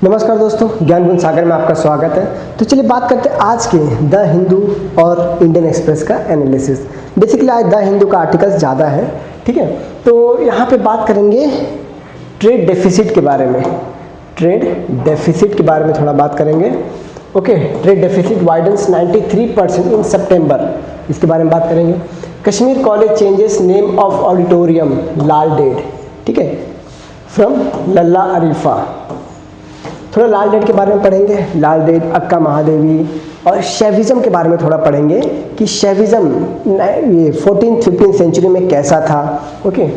नमस्कार दोस्तों, ज्ञान गुण सागर में आपका स्वागत है। तो चलिए बात करते हैं आज के द हिंदू और इंडियन एक्सप्रेस का एनालिसिस। बेसिकली आज द हिंदू का आर्टिकल्स ज़्यादा है, ठीक है। तो यहाँ पे बात करेंगे ट्रेड डेफिसिट के बारे में। ट्रेड डेफिसिट के बारे में थोड़ा बात करेंगे। ओके, ट्रेड डेफिसिट वाइडन्स 93% इन सितंबर, इसके बारे में बात करेंगे। Kashmir college changes name of auditorium Lal dead, ठीक है, फ्रॉम लल्ला अरीफा। थोड़ा लाल डेट के बारे में पढ़ेंगे, लाल डेट, अक्का महादेवी और शैविज्म के बारे में थोड़ा पढ़ेंगे कि शैविज्म ये 14th-15th सेंचुरी में कैसा था। Okay,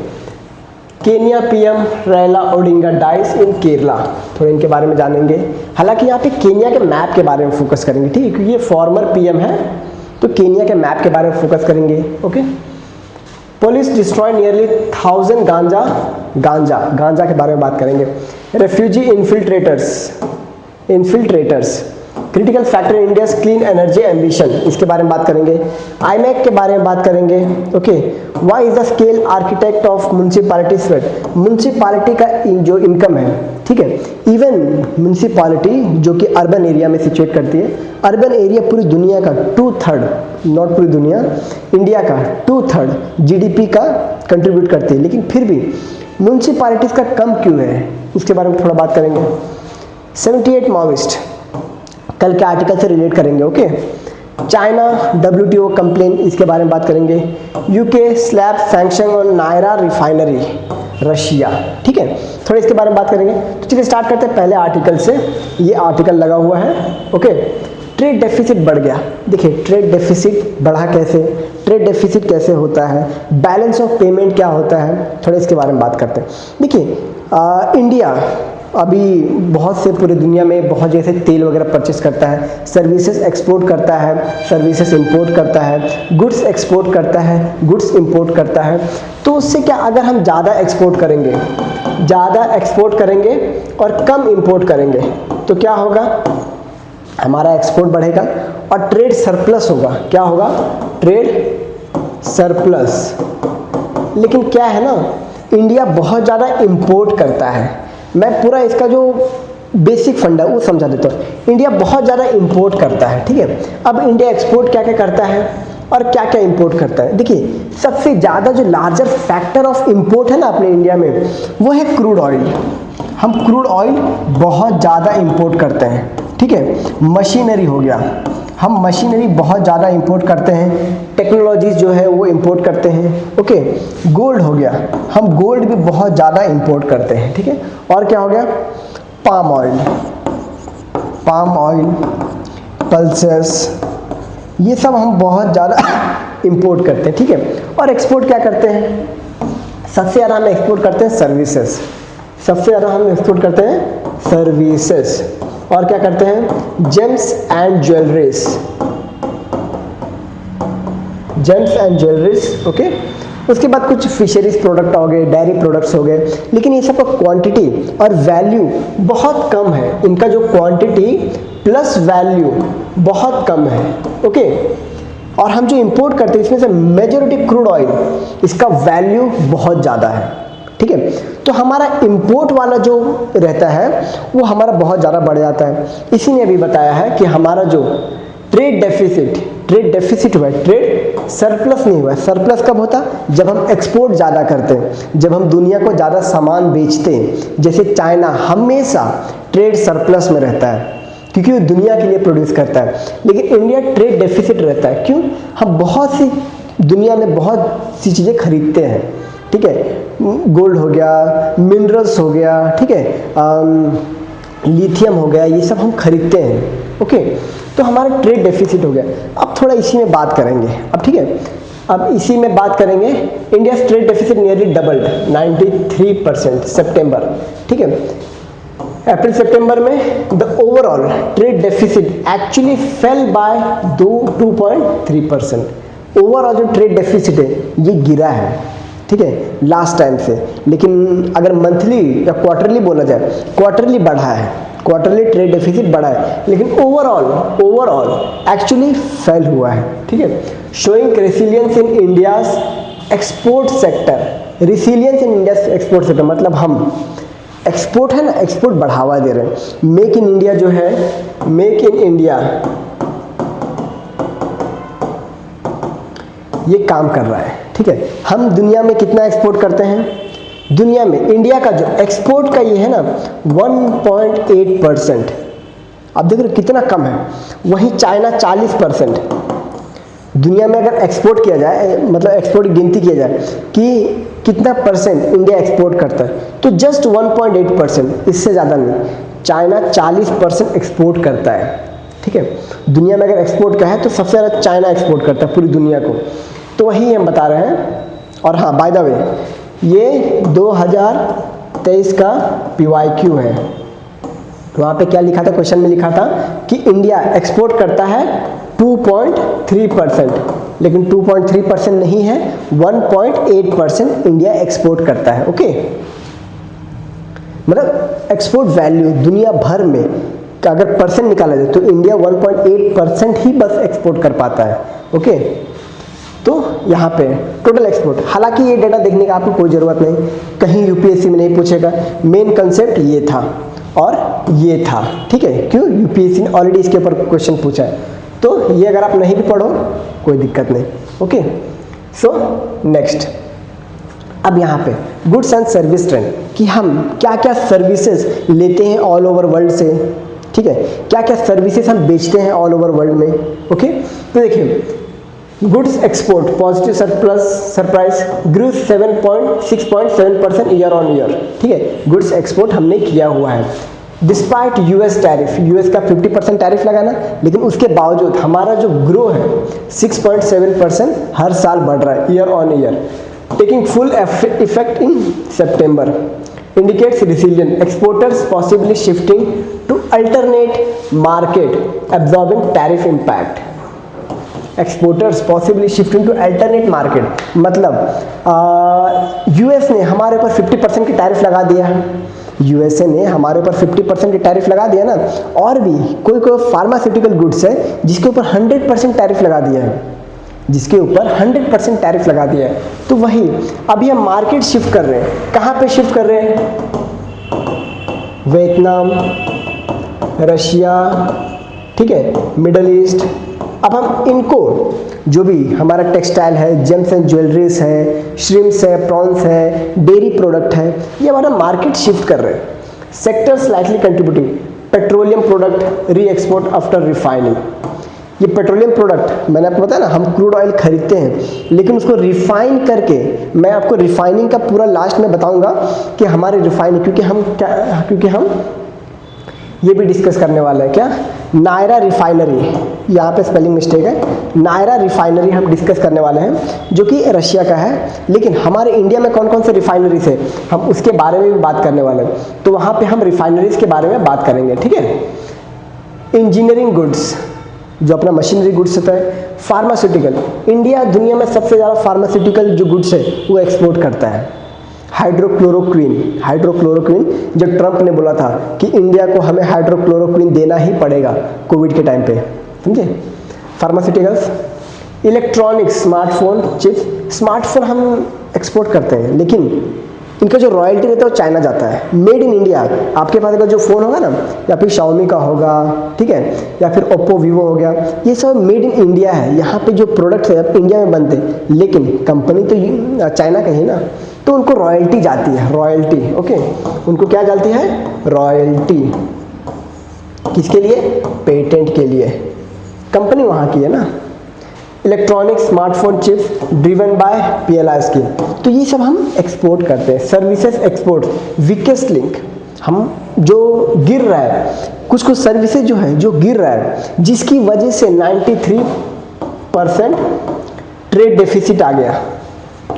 Kenya PM Raila Odinga dies in Kerala, थोड़ा इनके बारे में जानेंगे। हालांकि यहाँ पे केनिया के मैप के बारे में फोकस करेंगे, ठीक है, क्योंकि ये फॉर्मर पीएम है तो केनिया के मैप के बारे में फोकस करेंगे। ओके, पुलिस डिस्ट्रॉय नियरली 1000 गांजा के बारे में बात करेंगे। Refugee infiltrators critical factor in India's clean energy ambition, इसके बारे में बात करेंगे। आईमैक के बारे में बात करेंगे। Okay, why is the scale architect of municipality sweat, municipality का जो इनकम है, ठीक है, इवन म्युनिसिपैलिटी जो कि अर्बन एरिया में सिचुएट करती है, अर्बन एरिया पूरी दुनिया का 2/3, नॉट पूरी दुनिया, इंडिया का 2/3 जीडीपी का कंट्रीब्यूट करती है, लेकिन फिर भी म्युनिसिपैलिटीज का कम क्यों है, उसके बारे में थोड़ा बात करेंगे। 78 माओइस्ट कल के आर्टिकल से रिलेट करेंगे। ओके, चाइना WTO कंप्लेन, इसके बारे में बात करेंगे। UK slaps sanction on Nayara refinery, Russia, ठीक है, थोड़ा इसके बारे में बात करेंगे। तो चलिए स्टार्ट करते हैं पहले आर्टिकल से। ये आर्टिकल लगा हुआ है। ओके, ट्रेड डेफिसिट बढ़ गया। देखिए ट्रेड डेफिसिट बढ़ा कैसे, ट्रेड डेफिसिट कैसे होता है, बैलेंस ऑफ पेमेंट क्या होता है, थोड़ा इसके बारे में बात करते हैं। देखिए इंडिया अभी बहुत से पूरी दुनिया में बहुत जैसे तेल वगैरह परचेस करता है, सर्विसेज एक्सपोर्ट करता है, सर्विसेज इंपोर्ट करता है, गुड्स एक्सपोर्ट करता है, गुड्स इंपोर्ट करता है। तो उससे क्या, अगर हम ज़्यादा एक्सपोर्ट करेंगे और कम इंपोर्ट करेंगे तो क्या होगा, हमारा एक्सपोर्ट बढ़ेगा और ट्रेड सरप्लस होगा। क्या होगा, ट्रेड सरप्लस। लेकिन क्या है ना, इंडिया बहुत ज़्यादा इंपोर्ट करता है। मैं पूरा इसका जो बेसिक फंडा वो समझा देता हूँ। इंडिया बहुत ज़्यादा इंपोर्ट करता है, ठीक है। अब इंडिया एक्सपोर्ट क्या क्या करता है और क्या क्या इंपोर्ट करता है। देखिए सबसे ज़्यादा जो लार्जर फैक्टर ऑफ इंपोर्ट है ना अपने इंडिया में, वो है क्रूड ऑयल। हम क्रूड ऑयल बहुत ज़्यादा इंपोर्ट करते हैं, ठीक है। मशीनरी हो गया, हम मशीनरी बहुत ज़्यादा इंपोर्ट करते हैं। टेक्नोलॉजीज जो है वो इंपोर्ट करते हैं। ओके, गोल्ड हो गया, हम गोल्ड भी बहुत ज़्यादा इंपोर्ट करते हैं, ठीक है। और क्या हो गया, पाम ऑयल, पल्सेस, ये सब हम बहुत ज़्यादा इंपोर्ट करते हैं, ठीक है। और एक्सपोर्ट क्या करते हैं, सबसे ज़्यादा हम एक्सपोर्ट करते हैं सर्विसेज, और क्या करते हैं, जेम्स एंड ज्वेलरीज। ओके, उसके बाद कुछ फिशरीज प्रोडक्ट हो गए, डेयरी प्रोडक्ट्स हो गए। लेकिन ये सब का क्वांटिटी और वैल्यू बहुत कम है, इनका जो क्वांटिटी प्लस वैल्यू बहुत कम है। ओके, और हम जो इंपोर्ट करते हैं इसमें से मेजॉरिटी क्रूड ऑयल, इसका वैल्यू बहुत ज़्यादा है, ठीक है। तो हमारा इंपोर्ट वाला जो रहता है वो हमारा बहुत ज़्यादा बढ़ जाता है। इसी ने अभी बताया है कि हमारा जो ट्रेड डेफिसिट हुआ है, ट्रेड सरप्लस नहीं हुआ है। सरप्लस कब होता, जब हम एक्सपोर्ट ज़्यादा करते हैं, जब हम दुनिया को ज़्यादा सामान बेचते हैं। जैसे चाइना हमेशा ट्रेड सरप्लस में रहता है क्योंकि वो दुनिया के लिए प्रोड्यूस करता है, लेकिन इंडिया ट्रेड डेफिसिट रहता है। क्यों, हम बहुत सी दुनिया में बहुत सी चीज़ें खरीदते हैं, ठीक है। गोल्ड हो गया, मिनरल्स हो गया, ठीक है, लिथियम हो गया, ये सब हम खरीदते हैं। ओके, तो हमारा ट्रेड डेफिसिट हो गया। अब थोड़ा इसी में बात करेंगे, अब ठीक है, अब इसी में बात करेंगे। India trade deficit nearly doubled 93% September, ठीक है। अप्रैल सितंबर में the overall trade deficit actually fell by 2.3%। Overall जो ट्रेड डेफिसिट है ये गिरा है, ठीक है, लास्ट टाइम से। लेकिन अगर मंथली या क्वार्टरली बोला जाए, क्वार्टरली बढ़ा है, क्वार्टरली ट्रेड डेफिसिट बढ़ा है, लेकिन ओवरऑल एक्चुअली फेल हुआ है, ठीक है। Showing resilience in India's export sector, resilience in India export sector मतलब हम एक्सपोर्ट है ना, एक्सपोर्ट बढ़ावा दे रहे हैं। मेक इन इंडिया जो है, मेक इन इंडिया ये काम कर रहा है, ठीक है। हम दुनिया में कितना एक्सपोर्ट करते हैं? दुनिया में इंडिया का जो एक्सपोर्ट का ये है ना 1.8%। आप देख रहे हो कितना कम है। वहीं चाइना 40%। दुनिया में अगर एक्सपोर्ट किया जाए, मतलब एक्सपोर्ट की गिनती किया जाए कि कितना परसेंट इंडिया एक्सपोर्ट करता है, तो जस्ट 1.8%, इससे ज़्यादा नहीं। चाइना 40% एक्सपोर्ट करता है, ठीक है। दुनिया में अगर एक्सपोर्ट का है तो सबसे ज़्यादा चाइना एक्सपोर्ट करता है पूरी दुनिया को, तो वही हम बता रहे हैं। और हाँ, बाय द वे, ये 2023 का PYQ है। वहाँ पे क्या लिखा था, क्वेश्चन में लिखा था कि इंडिया एक्सपोर्ट करता है 2.3%, लेकिन 2.3% नहीं है, 1.8% इंडिया एक्सपोर्ट करता है। ओके, मतलब एक्सपोर्ट वैल्यू दुनिया भर में का अगर परसेंट निकाला जाए तो इंडिया 1.8% ही बस एक्सपोर्ट कर पाता है। ओके, तो यहाँ पे टोटल एक्सपोर्ट, हालांकि ये डेटा देखने का आपको कोई ज़रूरत नहीं, कहीं यूपीएससी में नहीं पूछेगा। मेन कंसेप्ट ये था और ये था, ठीक है। क्यों? यूपीएससी ने ऑलरेडी इसके ऊपर क्वेश्चन पूछा है, तो ये अगर आप नहीं भी पढ़ो कोई दिक्कत नहीं। ओके, सो नेक्स्ट, अब यहाँ पे गुड्स एंड सर्विस ट्रेंड, कि हम क्या क्या सर्विसेज लेते हैं ऑल ओवर वर्ल्ड से, ठीक है। क्या क्या सर्विसेज हम बेचते हैं ऑल ओवर वर्ल्ड में। ओके, तो देखिए, goods export positive surprise grow 6.7% year on year, ठीक है। गुड्स एक्सपोर्ट हमने किया हुआ है डिस्पाइट यूएस टैरिफ, यूएस का 50% टैरिफ लगाना, लेकिन उसके बावजूद हमारा जो ग्रो है 6.7% हर साल बढ़ रहा है year on year, taking full effect in September, indicates resilient exporters possibly shifting to alternate market absorbing tariff impact. Exporters possibly shifting to alternate market, मतलब यूएस ने हमारे ऊपर 50% की टैरिफ लगा दिया है, यूएसए ने हमारे ऊपर 50% की टैरिफ लगा दिया ना। और भी कोई कोई फार्मास्यूटिकल गुड्स है जिसके ऊपर 100% टैरिफ लगा दिया है, जिसके ऊपर 100% टैरिफ लगा दिया है। तो वही अभी हम मार्केट शिफ्ट कर रहे हैं। कहाँ पे शिफ्ट कर रहे हैं? वियतनाम, रशिया, ठीक है, मिडल ईस्ट। अब हम इनको, जो भी हमारा टेक्सटाइल है, जेम्स एंड ज्वेलरीज है, श्रिम्स है, प्रॉन्स है, डेयरी प्रोडक्ट है, ये हमारा मार्केट शिफ्ट कर रहे हैं। Sector slightly contributing, petroleum product री एक्सपोर्ट आफ्टर रिफाइनिंग। ये पेट्रोलियम प्रोडक्ट मैंने आपको बताया ना, हम क्रूड ऑयल खरीदते हैं, लेकिन उसको रिफाइन करके, मैं आपको रिफाइनिंग का पूरा लास्ट में बताऊंगा कि हमारे रिफाइनिंग, क्योंकि हम ये भी डिस्कस करने वाला है। क्या? नायरा रिफाइनरी, यहाँ पे स्पेलिंग मिस्टेक है, नायरा रिफाइनरी हम डिस्कस करने वाले हैं, जो कि रशिया का है। लेकिन हमारे इंडिया में कौन कौन से रिफाइनरीज है, हम उसके बारे में भी बात करने वाले हैं। तो वहाँ पे हम रिफाइनरीज के बारे में बात करेंगे, ठीक है। इंजीनियरिंग गुड्स, जो अपना मशीनरी गुड्स होता है। फार्मास्यूटिकल, इंडिया दुनिया में सबसे ज़्यादा फार्मास्यूटिकल जो गुड्स है वो एक्सपोर्ट करता है। हाइड्रोक्लोरोक्विन, जब ट्रंप ने बोला था कि इंडिया को हमें हाइड्रोक्लोरोक्विन देना ही पड़ेगा कोविड के टाइम पे, समझे। Pharmaceuticals, electronics, smartphone, chips. Smartphone हम एक्सपोर्ट करते हैं, लेकिन इनका जो रॉयल्टी रहता है वो चाइना जाता है। मेड इन इंडिया, आपके पास अगर जो फ़ोन होगा ना, या फिर शाओमी का होगा, ठीक है, या फिर ओप्पो वीवो हो गया, ये सब मेड इन इंडिया है। यहाँ पे जो प्रोडक्ट्स है इंडिया में बनते हैं, लेकिन कंपनी तो चाइना का ही ना, तो उनको रॉयल्टी जाती है, रॉयल्टी। ओके, उनको क्या जाती है? रॉयल्टी। किसके लिए? पेटेंट के लिए। कंपनी वहाँ की है ना। Electronic, smartphone, chips driven by PLI scheme, तो ये सब हम एक्सपोर्ट करते हैं। सर्विसेज एक्सपोर्ट, वीकेस्ट लिंक, हम जो गिर रहा है, कुछ कुछ सर्विसेज जो है जो गिर रहा है, जिसकी वजह से 93% ट्रेड डेफिसिट आ गया,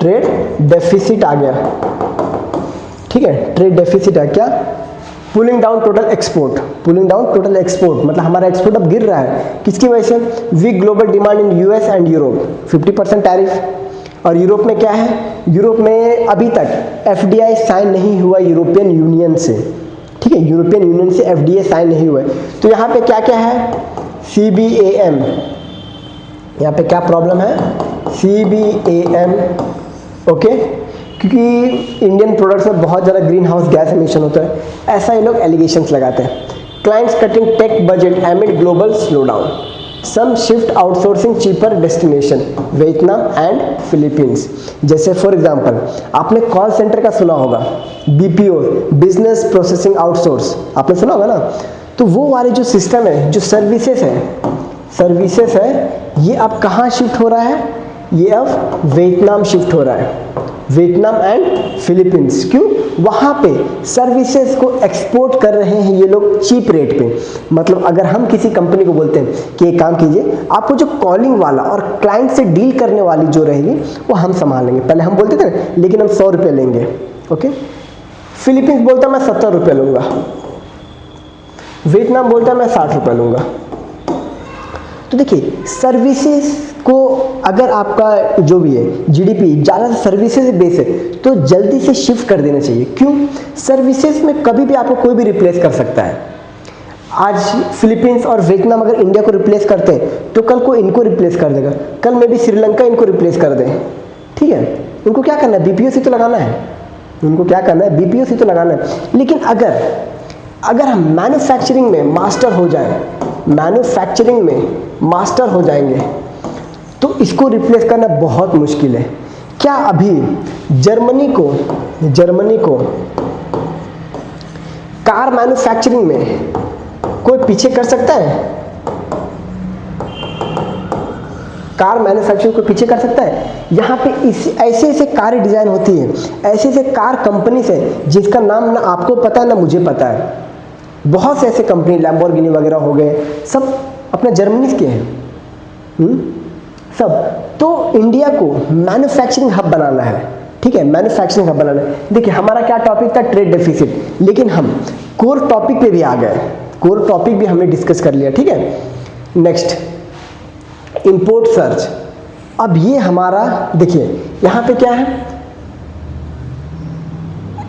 ट्रेड डेफिसिट आ गया, ठीक है। ट्रेड डेफिसिट है क्या? Pulling down total export, pulling down total export, मतलब हमारा एक्सपोर्ट अब गिर रहा है। किसकी वजह से? Weak global demand in US and Europe, 50% tariff. और यूरोप में क्या है? यूरोप में अभी तक FDI साइन नहीं हुआ यूरोपियन यूनियन से, ठीक है, यूरोपियन यूनियन से FDI साइन नहीं हुआ है। तो यहाँ पे क्या क्या है? CBAM, यहाँ पे क्या प्रॉब्लम है? CBAM, ओके, क्योंकि इंडियन प्रोडक्ट्स में बहुत ज़्यादा ग्रीन हाउस गैस एमिशन होता है, ऐसा ये लोग एलिगेशंस लगाते हैं। Clients cutting tech budget amid global slowdown, some shift outsourcing cheaper destination Vietnam and Philippines. जैसे फॉर एग्जांपल आपने कॉल सेंटर का सुना होगा, बीपीओ, बिजनेस प्रोसेसिंग आउटसोर्स, आपने सुना होगा ना। तो वो वाले जो सिस्टम है, जो सर्विसेज है, ये अब कहाँ शिफ्ट हो रहा है? ये अब वियतनाम शिफ्ट हो रहा है, वियतनाम एंड फिलीपींस। क्यों? वहाँ पे सर्विसेज को एक्सपोर्ट कर रहे हैं ये लोग चीप रेट पे। मतलब अगर हम किसी कंपनी को बोलते हैं कि एक काम कीजिए, आपको जो कॉलिंग वाला और क्लाइंट से डील करने वाली जो रहेगी वो हम संभाल लेंगे। पहले हम बोलते थे ना, लेकिन हम 100 रुपये लेंगे, ओके। फिलीपींस बोलता मैं 70 रुपये लूँगा, वियतनाम बोलता मैं 60 रुपये लूँगा। तो देखिए सर्विसेज को अगर आपका जो भी है जीडीपी ज़्यादा सर्विसेज बेस है तो जल्दी से शिफ्ट कर देना चाहिए। क्यों? सर्विसेज में कभी भी आपको कोई भी रिप्लेस कर सकता है। आज फिलीपींस और वियतनाम अगर इंडिया को रिप्लेस करते हैं तो कल को इनको रिप्लेस कर देगा, कल में भी श्रीलंका इनको रिप्लेस कर दे, ठीक है। उनको क्या करना है? बीपीओ से तो लगाना है, उनको क्या करना है? बीपीओ से तो लगाना है। लेकिन अगर हम मैन्युफैक्चरिंग में मास्टर हो जाए, मैन्युफैक्चरिंग में मास्टर हो जाएंगे तो इसको रिप्लेस करना बहुत मुश्किल है। क्या अभी जर्मनी को कार मैन्युफैक्चरिंग में कोई पीछे कर सकता है? कार मैन्युफैक्चरिंग को पीछे कर सकता है? यहाँ पे ऐसे कारें डिजाइन होती है, ऐसे कार कंपनीज है जिसका नाम ना आपको पता है ना मुझे पता है। बहुत से ऐसे कंपनी, लैम्बोर्गिनी वगैरह हो गए, सब अपने जर्मनी के हैं, सब। तो इंडिया को मैन्युफैक्चरिंग हब बनाना है, ठीक है, मैन्युफैक्चरिंग हब बनाना है। देखिए हमारा क्या टॉपिक था? ट्रेड डेफिसिट, लेकिन हम कोर टॉपिक पे भी आ गए, कोर टॉपिक भी हमने डिस्कस कर लिया, ठीक है। Next import search. अब ये हमारा देखिए यहाँ पे क्या है?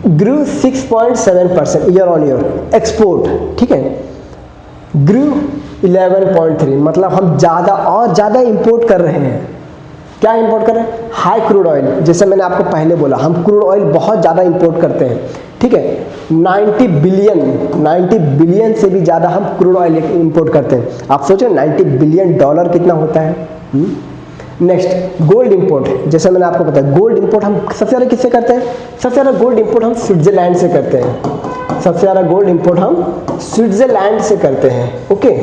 ग्रू 6.7% ईयर ऑन ईयर एक्सपोर्ट, ठीक है। ग्रू 11.3, मतलब हम ज़्यादा इंपोर्ट कर रहे हैं। क्या इंपोर्ट कर रहे हैं? High crude oil. जैसे मैंने आपको पहले बोला, हम क्रूड ऑयल बहुत ज़्यादा इंपोर्ट करते हैं, ठीक है। 90 बिलियन से भी ज़्यादा हम क्रूड ऑयल इंपोर्ट करते हैं। आप सोचो 90 बिलियन डॉलर कितना होता है। Next gold import. जैसे मैंने आपको बताया गोल्ड इंपोर्ट हम सबसे ज़्यादा किससे करते हैं? सबसे ज़्यादा गोल्ड इंपोर्ट हम स्विट्जरलैंड से करते हैं, सबसे ज़्यादा गोल्ड इंपोर्ट हम स्विट्जरलैंड से करते हैं, ओके।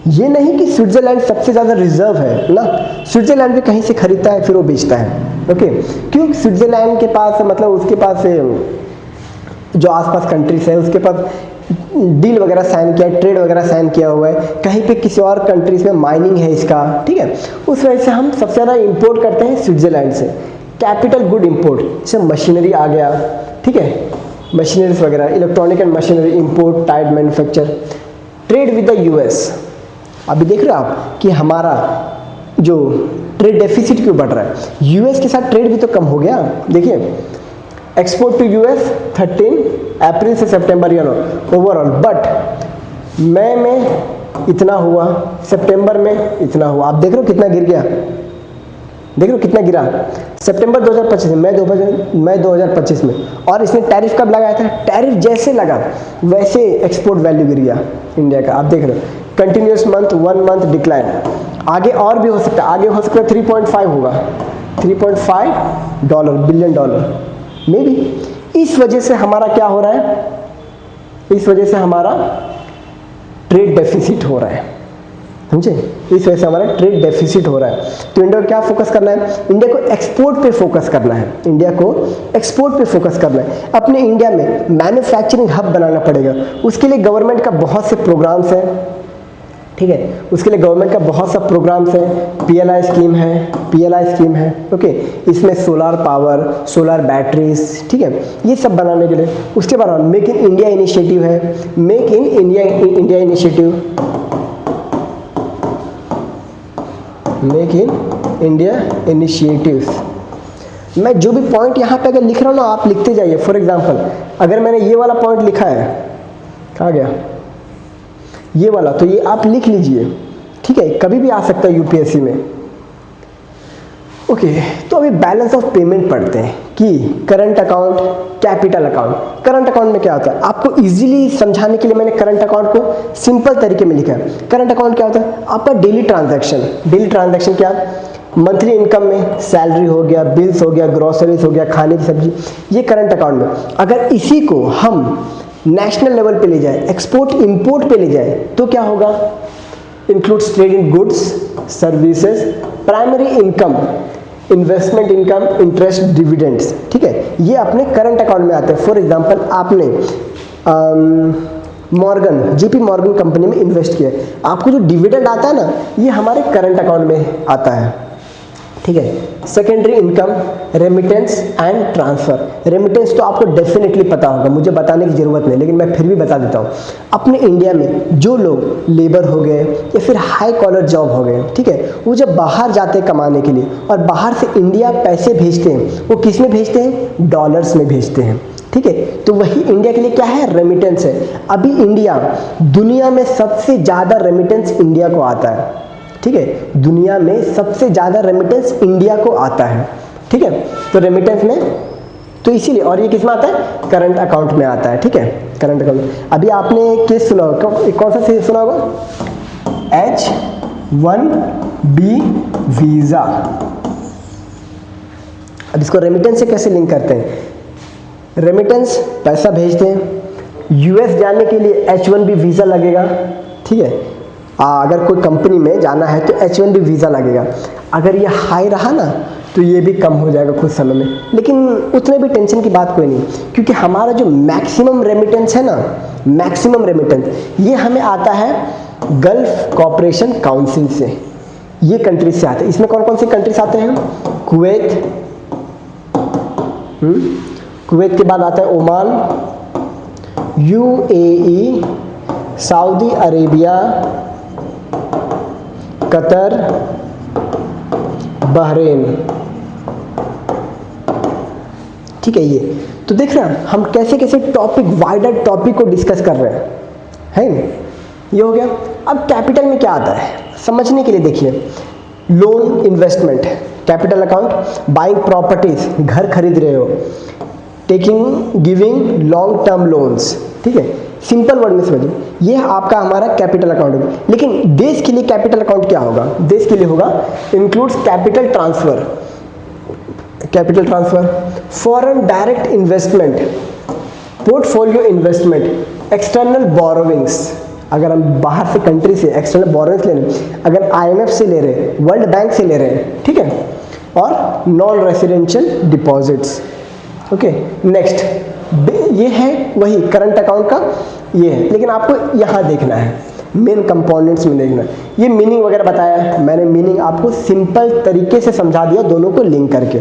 ये नहीं कि स्विट्जरलैंड सबसे ज़्यादा रिजर्व है ना, स्विट्जरलैंड भी कहीं से खरीदता है फिर वो बेचता है, ओके। क्यों? स्विट्जरलैंड के पास मतलब उसके पास जो आसपास कंट्रीज है उसके पास डील वगैरह साइन किया, ट्रेड वगैरह साइन किया हुआ है, कहीं पे किसी और कंट्रीज में माइनिंग है इसका, ठीक है। उस वजह से हम सबसे ज़्यादा इंपोर्ट करते हैं स्विट्जरलैंड से। कैपिटल गुड इंपोर्ट, जैसे मशीनरी आ गया, ठीक है, मशीनरीज वगैरह, electronic and machinery import, tied manufacture. Trade with the US. अभी देख रहे हो आप कि हमारा जो ट्रेड डेफिसिट क्यों बढ़ रहा है? यूएस के साथ ट्रेड भी तो कम हो गया। देखिए एक्सपोर्ट टू यूएस 13 अप्रैल से सितंबर ओवरऑल, बट मई में इतना हुआ, सितंबर में इतना हुआ। आप देख रहे हो कितना गिर गया, देख रहे हो कितना गिरा सितंबर 2025 में, मई 2025 में। और इसने टैरिफ कब लगाया था? टैरिफ जैसे लगा वैसे एक्सपोर्ट वैल्यू गिर गया इंडिया का। आप देख रहे हो कंटिन्यूस मंथ 1 मंथ डिक्लाइन। आगे और भी हो सकता है, आगे हो सकता है 3.5 होगा, 3.5 बिलियन डॉलर मे बी। इस वजह से हमारा क्या हो रहा है? इस वजह से हमारा ट्रेड डेफिसिट हो रहा है, समझे? इस वजह से हमारा ट्रेड डेफिसिट हो रहा है। तो इंडिया को क्या फोकस करना है? इंडिया को एक्सपोर्ट पे फोकस करना है, इंडिया को एक्सपोर्ट पे फोकस करना है। अपने इंडिया में मैन्युफैक्चरिंग हब बनाना पड़ेगा। उसके लिए गवर्नमेंट का बहुत से प्रोग्राम्स हैं, ठीक है, उसके लिए गवर्नमेंट का बहुत सा प्रोग्राम्स है, पीएलआई स्कीम है, ओके। इसमें सोलर पावर, सोलर बैटरीज, ठीक है, ये सब बनाने के लिए। उसके बाद मेक इन इंडिया इनिशिएटिव है, make in India initiative, make in India initiatives. मैं जो भी पॉइंट यहाँ पे अगर लिख रहा हूँ ना, आप लिखते जाइए। फॉर एग्जांपल अगर मैंने ये वाला पॉइंट लिखा है, कहाँ गया ये वाला, तो ये आप लिख लीजिए, ठीक है, कभी भी आ सकता है यूपीएससी में, ओके। तो अभी बैलेंस ऑफ पेमेंट पढ़ते हैं। कि current account, capital account. Current account में क्या होता है, आपको इजीली समझाने के लिए मैंने करंट अकाउंट को सिंपल तरीके में लिखा है। करंट अकाउंट क्या होता है, आपका डेली ट्रांजैक्शन। डेली ट्रांजैक्शन क्या, मंथली इनकम में सैलरी हो गया, बिल्स हो गया, ग्रोसरीज हो गया, खाने की सब्जी, ये करंट अकाउंट में। अगर इसी को हम नेशनल लेवल पे ले जाए, एक्सपोर्ट इंपोर्ट पे ले जाए, तो क्या होगा, includes trade in goods, services, primary income, investment income, interest, dividends. ठीक है, ये अपने करंट अकाउंट में आते हैं। फॉर एग्जांपल आपने मॉर्गन, जीपी मॉर्गन कंपनी में इन्वेस्ट किया, आपको जो डिविडेंड आता है ना, ये हमारे करंट अकाउंट में आता है। ठीक है, secondary income, remittance and transfer. Remittance तो आपको डेफिनेटली पता होगा, मुझे बताने की जरूरत नहीं, लेकिन मैं फिर भी बता देता हूँ। अपने इंडिया में जो लोग लेबर हो गए या फिर हाई कॉलर जॉब हो गए, ठीक है, वो जब बाहर जाते हैं कमाने के लिए और बाहर से इंडिया पैसे भेजते हैं, वो किस में भेजते हैं, डॉलर्स में भेजते हैं। ठीक है, तो वही इंडिया के लिए क्या है, रेमिटेंस है। अभी इंडिया, दुनिया में सबसे ज्यादा रेमिटेंस इंडिया को आता है। ठीक है, दुनिया में सबसे ज्यादा रेमिटेंस इंडिया को आता है। ठीक है, तो रेमिटेंस में, तो इसीलिए, और ये किस में आता है, करंट अकाउंट में आता है। ठीक है, करंट अकाउंट। अभी आपने केस सुना होगा, कौन सा केस सुना होगा, H1B वीजा। अब इसको रेमिटेंस से कैसे लिंक करते हैं, रेमिटेंस पैसा भेजते हैं, यूएस जाने के लिए H1B वीजा लगेगा। ठीक है, अगर कोई कंपनी में जाना है तो H1B वीजा लगेगा। अगर ये हाई रहा ना तो ये भी कम हो जाएगा कुछ समय में, लेकिन उतने भी टेंशन की बात कोई नहीं, क्योंकि हमारा जो मैक्सिमम रेमिटेंस है ना, मैक्सिमम रेमिटेंस, ये हमें आता है गल्फ कॉपरेशन काउंसिल से, ये कंट्रीज से आते हैं। इसमें कौन कौन सी कंट्रीज आते हैं, कुवैत, कुवैत के बाद आता है Oman, UAE, Saudi Arabia, Qatar, Bahrain. ठीक है, ये तो देख रहे हैं हम कैसे कैसे टॉपिक, वाइडर टॉपिक को डिस्कस कर रहे हैं, है ना, ये हो गया। अब कैपिटल में क्या आता है समझने के लिए देखिए, loan, investment, capital account, buying properties, घर खरीद रहे हो, taking, giving long term loans. ठीक है, सिंपल वर्ड में समझिए, ये आपका हमारा कैपिटल अकाउंट है। लेकिन देश के लिए कैपिटल अकाउंट क्या होगा, देश के लिए होगा includes capital transfer, capital transfer, foreign direct investment, portfolio investment, external borrowings, अगर हम बाहर से कंट्री से एक्सटर्नल बोरोविंग्स ले रहे हैं, अगर IMF से ले रहे हैं, वर्ल्ड बैंक से ले रहे हैं, ठीक है, और non residential deposits. Okay, next, ये है वही करंट अकाउंट का ये है, लेकिन आपको यहाँ देखना है, मेन कंपोनेंट्स में देखना है। ये मीनिंग वगैरह बताया है मैंने, मीनिंग आपको सिंपल तरीके से समझा दिया दोनों को लिंक करके,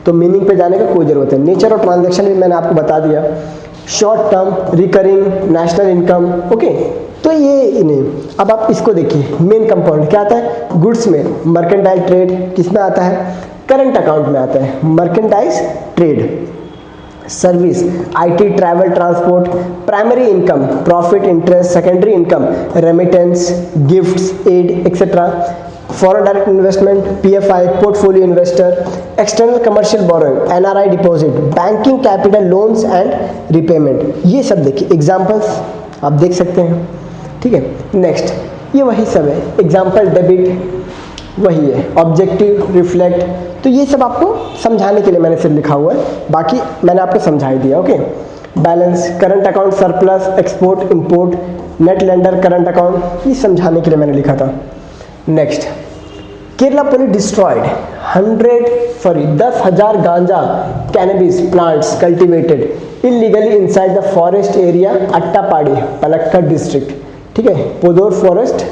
तो मीनिंग पे जाने का कोई जरूरत है। नेचर और ट्रांजैक्शन भी मैंने आपको बता दिया, short term, recurring, national income. Okay, तो ये इन्हें, अब आप इसको देखिए, मेन कंपोनेंट क्या आता है, गुड्स में मर्केंटाइल ट्रेड, किस में आता है, करंट अकाउंट में आता है, merchandise trade, service, IT, travel, transport, primary income, profit, interest, secondary income, remittance, gifts, aid etcetera, foreign direct investment, PFI, portfolio investor, external commercial borrowing, NRI deposit, banking capital, loans and repayment. ये सब देखिए, examples आप देख सकते हैं। ठीक है, next, ये वही सब है, एग्जाम्पल, डेबिट वही है, ऑब्जेक्टिव, रिफ्लेक्ट, तो ये सब आपको समझाने के लिए मैंने सिर्फ लिखा हुआ है, बाकी मैंने आपको समझा ही दिया। Okay, balance, current account, surplus, export, import, net lender, current account, ये समझाने के लिए मैंने लिखा था। Next, Kerala police destroyed 10,000 ganja cannabis plants cultivated illegally inside the forest area Attappadi, Palakkad district. ठीक है, पोदोर फॉरेस्ट,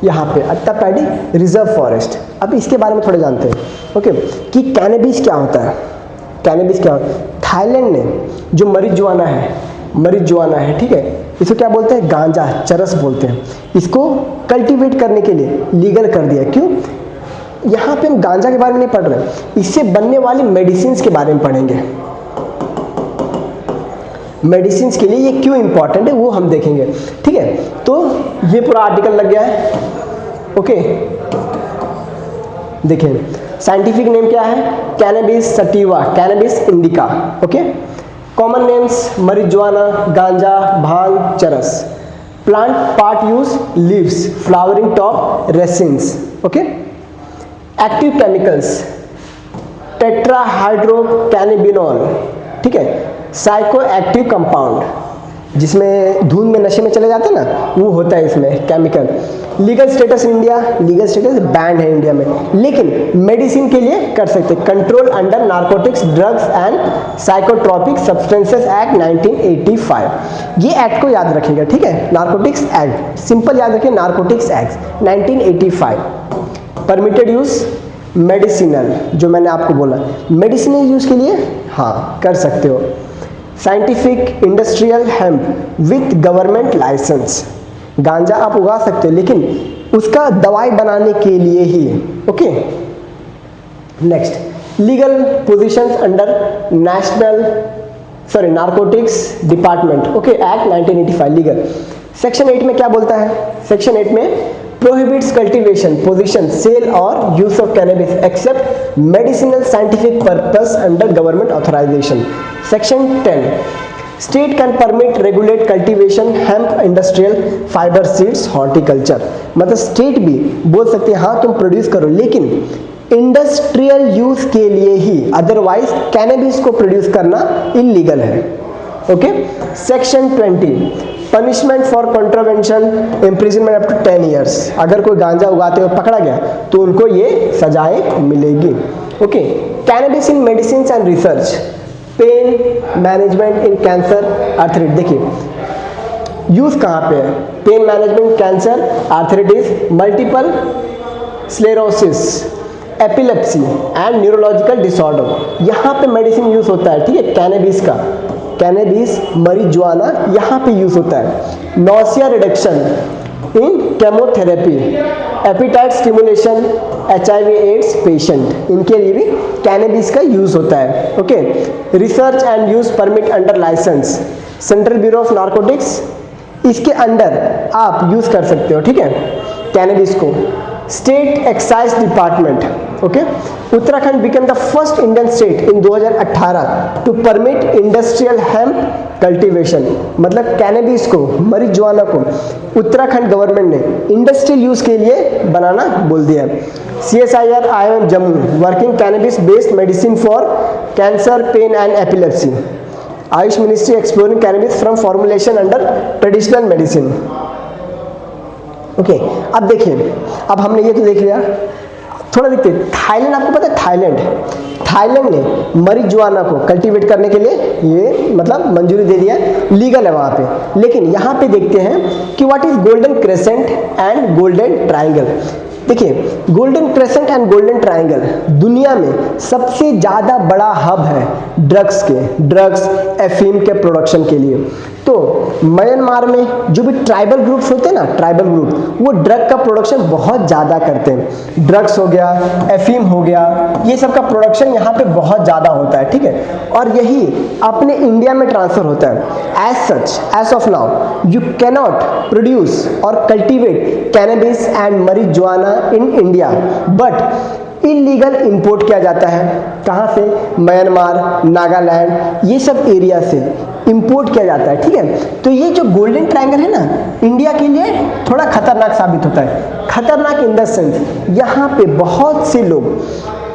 यहाँ पे अट्टापैडी रिजर्व फॉरेस्ट। अब इसके बारे में थोड़े जानते हैं। ओके, कि कैनबिस क्या होता है, कैनबिस क्या होता है, थाईलैंड ने जो मरिजुआना है, ठीक है, इसको क्या बोलते हैं, गांजा, चरस बोलते हैं, इसको कल्टीवेट करने के लिए लीगल कर दिया। क्यों, यहाँ पे हम गांजा के बारे में नहीं पढ़ रहे, इससे बनने वाली मेडिसिन के बारे में पढ़ेंगे, मेडिसिन के लिए ये क्यों इंपॉर्टेंट है वो हम देखेंगे। ठीक है, तो ये पूरा आर्टिकल लग गया है। ओके, देखिए साइंटिफिक नेम क्या है? Cannabis sativa, cannabis indica. Okay, common names marijuana, ganja, bhang, charas. Plant part use leaves, flowering top, resins. Okay, active chemicals tetrahydrocannabinol, ठीक है, साइको एक्टिव कंपाउंड, जिसमें धुंध में नशे में चले जाते हैं ना, वो होता है इसमें chemical. Legal status India, legal status band है इंडिया में, लेकिन मेडिसिन के लिए कर सकते हैं। Control under narcotics drugs and psychotropic substances act 1985। ये एक्ट को याद रखिएगा, ठीक है, नारकोटिक्स एक्ट, सिंपल याद रखिए, narcotics act 1985। Permitted use medicinal, जो मैंने आपको बोला मेडिसिनल यूज के लिए हाँ कर सकते हो। Scientific industrial hemp with government licence, गांजा आप उगा सकते हो लेकिन उसका दवाई बनाने के लिए ही। Okay, next legal positions under narcotics department. Okay, act 1985 legal. Section 8 में क्या बोलता है? सेक्शन 8 में prohibits cultivation, possession, sale or use of cannabis except medicinal scientific purpose under government authorization. Section 10, state can permit, regulate cultivation, hemp, industrial, fiber seeds, horticulture. मतलब state भी बोल सकते हैं हाँ तुम प्रोड्यूस करो, लेकिन इंडस्ट्रियल यूज के लिए ही, अदरवाइज कैनबिस को प्रोड्यूस करना इलीगल है। Okay, section 20, punishment for contravention, imprisonment up to 10 years. अगर कोई गांजा उगाते हुए पकड़ा गया तो उनको ये सजाएं मिलेगी। Okay, cannabis in medicine and research, pain management in cancer, arthritis. देखिए यूज कहाँ पे है? Pain management, cancer, arthritis, multiple sclerosis, epilepsy and neurological disorder, यहाँ पे मेडिसिन यूज होता है, ठीक है, कैनबिस का, कैनबिस marijuana यहाँ पे यूज होता है। Nausea reduction in chemotherapy, appetite stimulation, HIV AIDS patient, इनके लिए भी कैनबिस का यूज होता है। Okay, research and use permit under licence, central bureau of narcotics, इसके अंडर आप यूज कर सकते हो, ठीक है, कैनबिस को। State excise department, okay, Uttarakhand become the first Indian state in 2018 to permit industrial hemp cultivation. मतलब कैनबिस को, marijuana को उत्तराखंड गवर्नमेंट ने इंडस्ट्रियल यूज के लिए बनाना बोल दिया। CSIR IIM Jammu working cannabis based medicine for cancer, pain and epilepsy. Ayush ministry exploring cannabis from formulation under traditional medicine. Okay, अब देखिए, अब हमने ये तो देख लिया, थोड़ा देखते हैं थाईलैंड। आपको पता है थाईलैंड ने marijuana को कल्टीवेट करने के लिए ये मतलब मंजूरी दे दिया, लीगल है वहाँ पे। लेकिन यहाँ पे देखते हैं कि what is golden crescent and golden triangle. देखिए golden crescent and golden triangle दुनिया में सबसे ज़्यादा बड़ा हब है ड्रग्स एफीम के प्रोडक्शन के लिए। तो म्यांमार में जो भी ट्राइबल ग्रुप्स होते हैं ना, ट्राइबल ग्रुप, वो ड्रग का प्रोडक्शन बहुत ज़्यादा करते हैं। ड्रग्स हो गया, एफीम हो गया, ये सब का प्रोडक्शन यहाँ पे बहुत ज़्यादा होता है, ठीक है, और यही अपने इंडिया में ट्रांसफर होता है। As such, as of now you cannot produce और cultivate cannabis and marijuana in India, but illegal import किया जाता है। कहाँ से? म्यांमार, नागालैंड, ये सब एरिया से इंपोर्ट किया जाता है, ठीक है। तो ये जो गोल्डन ट्रायंगल है ना, इंडिया के लिए थोड़ा खतरनाक साबित होता है। खतरनाक इन द सेंस यहाँ पे बहुत से लोग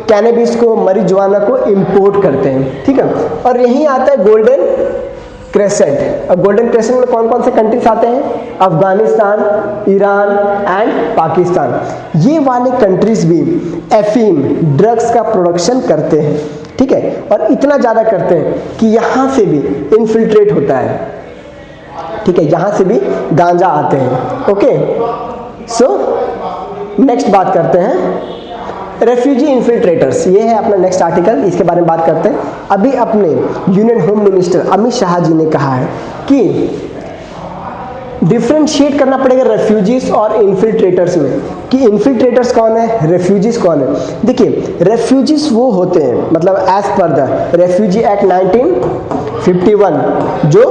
कैनबिस को, marijuana को इंपोर्ट करते हैं, ठीक है। और यही आता है गोल्डन क्रेसेंट। अब गोल्डन क्रेसेंट में कौन कौन से कंट्रीज आते हैं? Afghanistan, Iran and Pakistan. ये वाले कंट्रीज भी एफीम ड्रग्स का प्रोडक्शन करते हैं, ठीक है, और इतना ज़्यादा करते हैं कि यहाँ से भी इन्फिल्ट्रेट होता है, ठीक है, यहाँ से भी गांजा आते हैं। ओके, सो नेक्स्ट बात करते हैं रेफ्यूजी इन्फिल्ट्रेटर्स। ये है अपना नेक्स्ट आर्टिकल, इसके बारे में बात करते हैं। अभी अपने union home minister Amit Shah ji ने कहा है कि डिफ्रेंशिएट करना पड़ेगा रेफ्यूजीज और इन्फिल्ट्रेटर्स में, कि इन्फिल्ट्रेटर्स कौन है, रेफ्यूजीज कौन है। देखिए रेफ्यूजीज वो होते हैं, मतलब as per the refugee act 1951 जो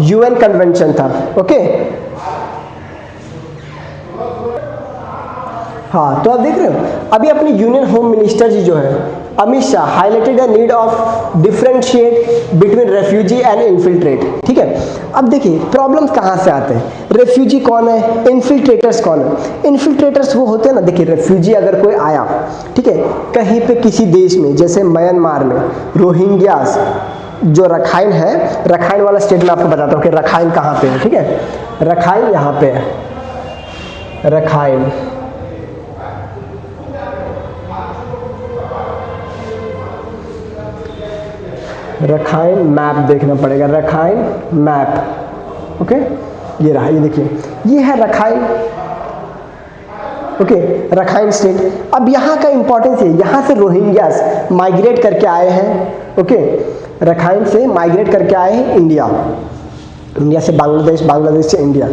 यूएन कन्वेंशन था, ओके। हाँ, तो आप देख रहे हो अभी अपने यूनियन होम मिनिस्टर जी जो है Amit Shah highlighted the need of differentiate between refugee and infiltrate. ठीक है, अब देखिए प्रॉब्लम्स कहाँ से आते हैं, रेफ्यूजी कौन है, इन्फिल्ट्रेटर्स कौन है। इन्फिल्ट्रेटर्स वो होते हैं ना, देखिए रेफ्यूजी अगर कोई आया, ठीक है, कहीं पे किसी देश में, जैसे म्यांमार में रोहिंग्यास, जो रखाइन है, रखाइन वाला स्टेट में आपको बताता हूँ कि रखाइन कहाँ पे है। ठीक है, रखाइन यहाँ पे है, रखाइन, रखाइन मैप देखना पड़ेगा, रखाइन मैप, ओके, ये रहा, ये देखिए ये है रखाइन, ओके, रखाइन स्टेट। अब यहाँ का इंपॉर्टेंस है, यहाँ से रोहिंग्यास माइग्रेट करके आए हैं, ओके, रखाइन से माइग्रेट करके आए हैं इंडिया, इंडिया से बांग्लादेश, बांग्लादेश से इंडिया।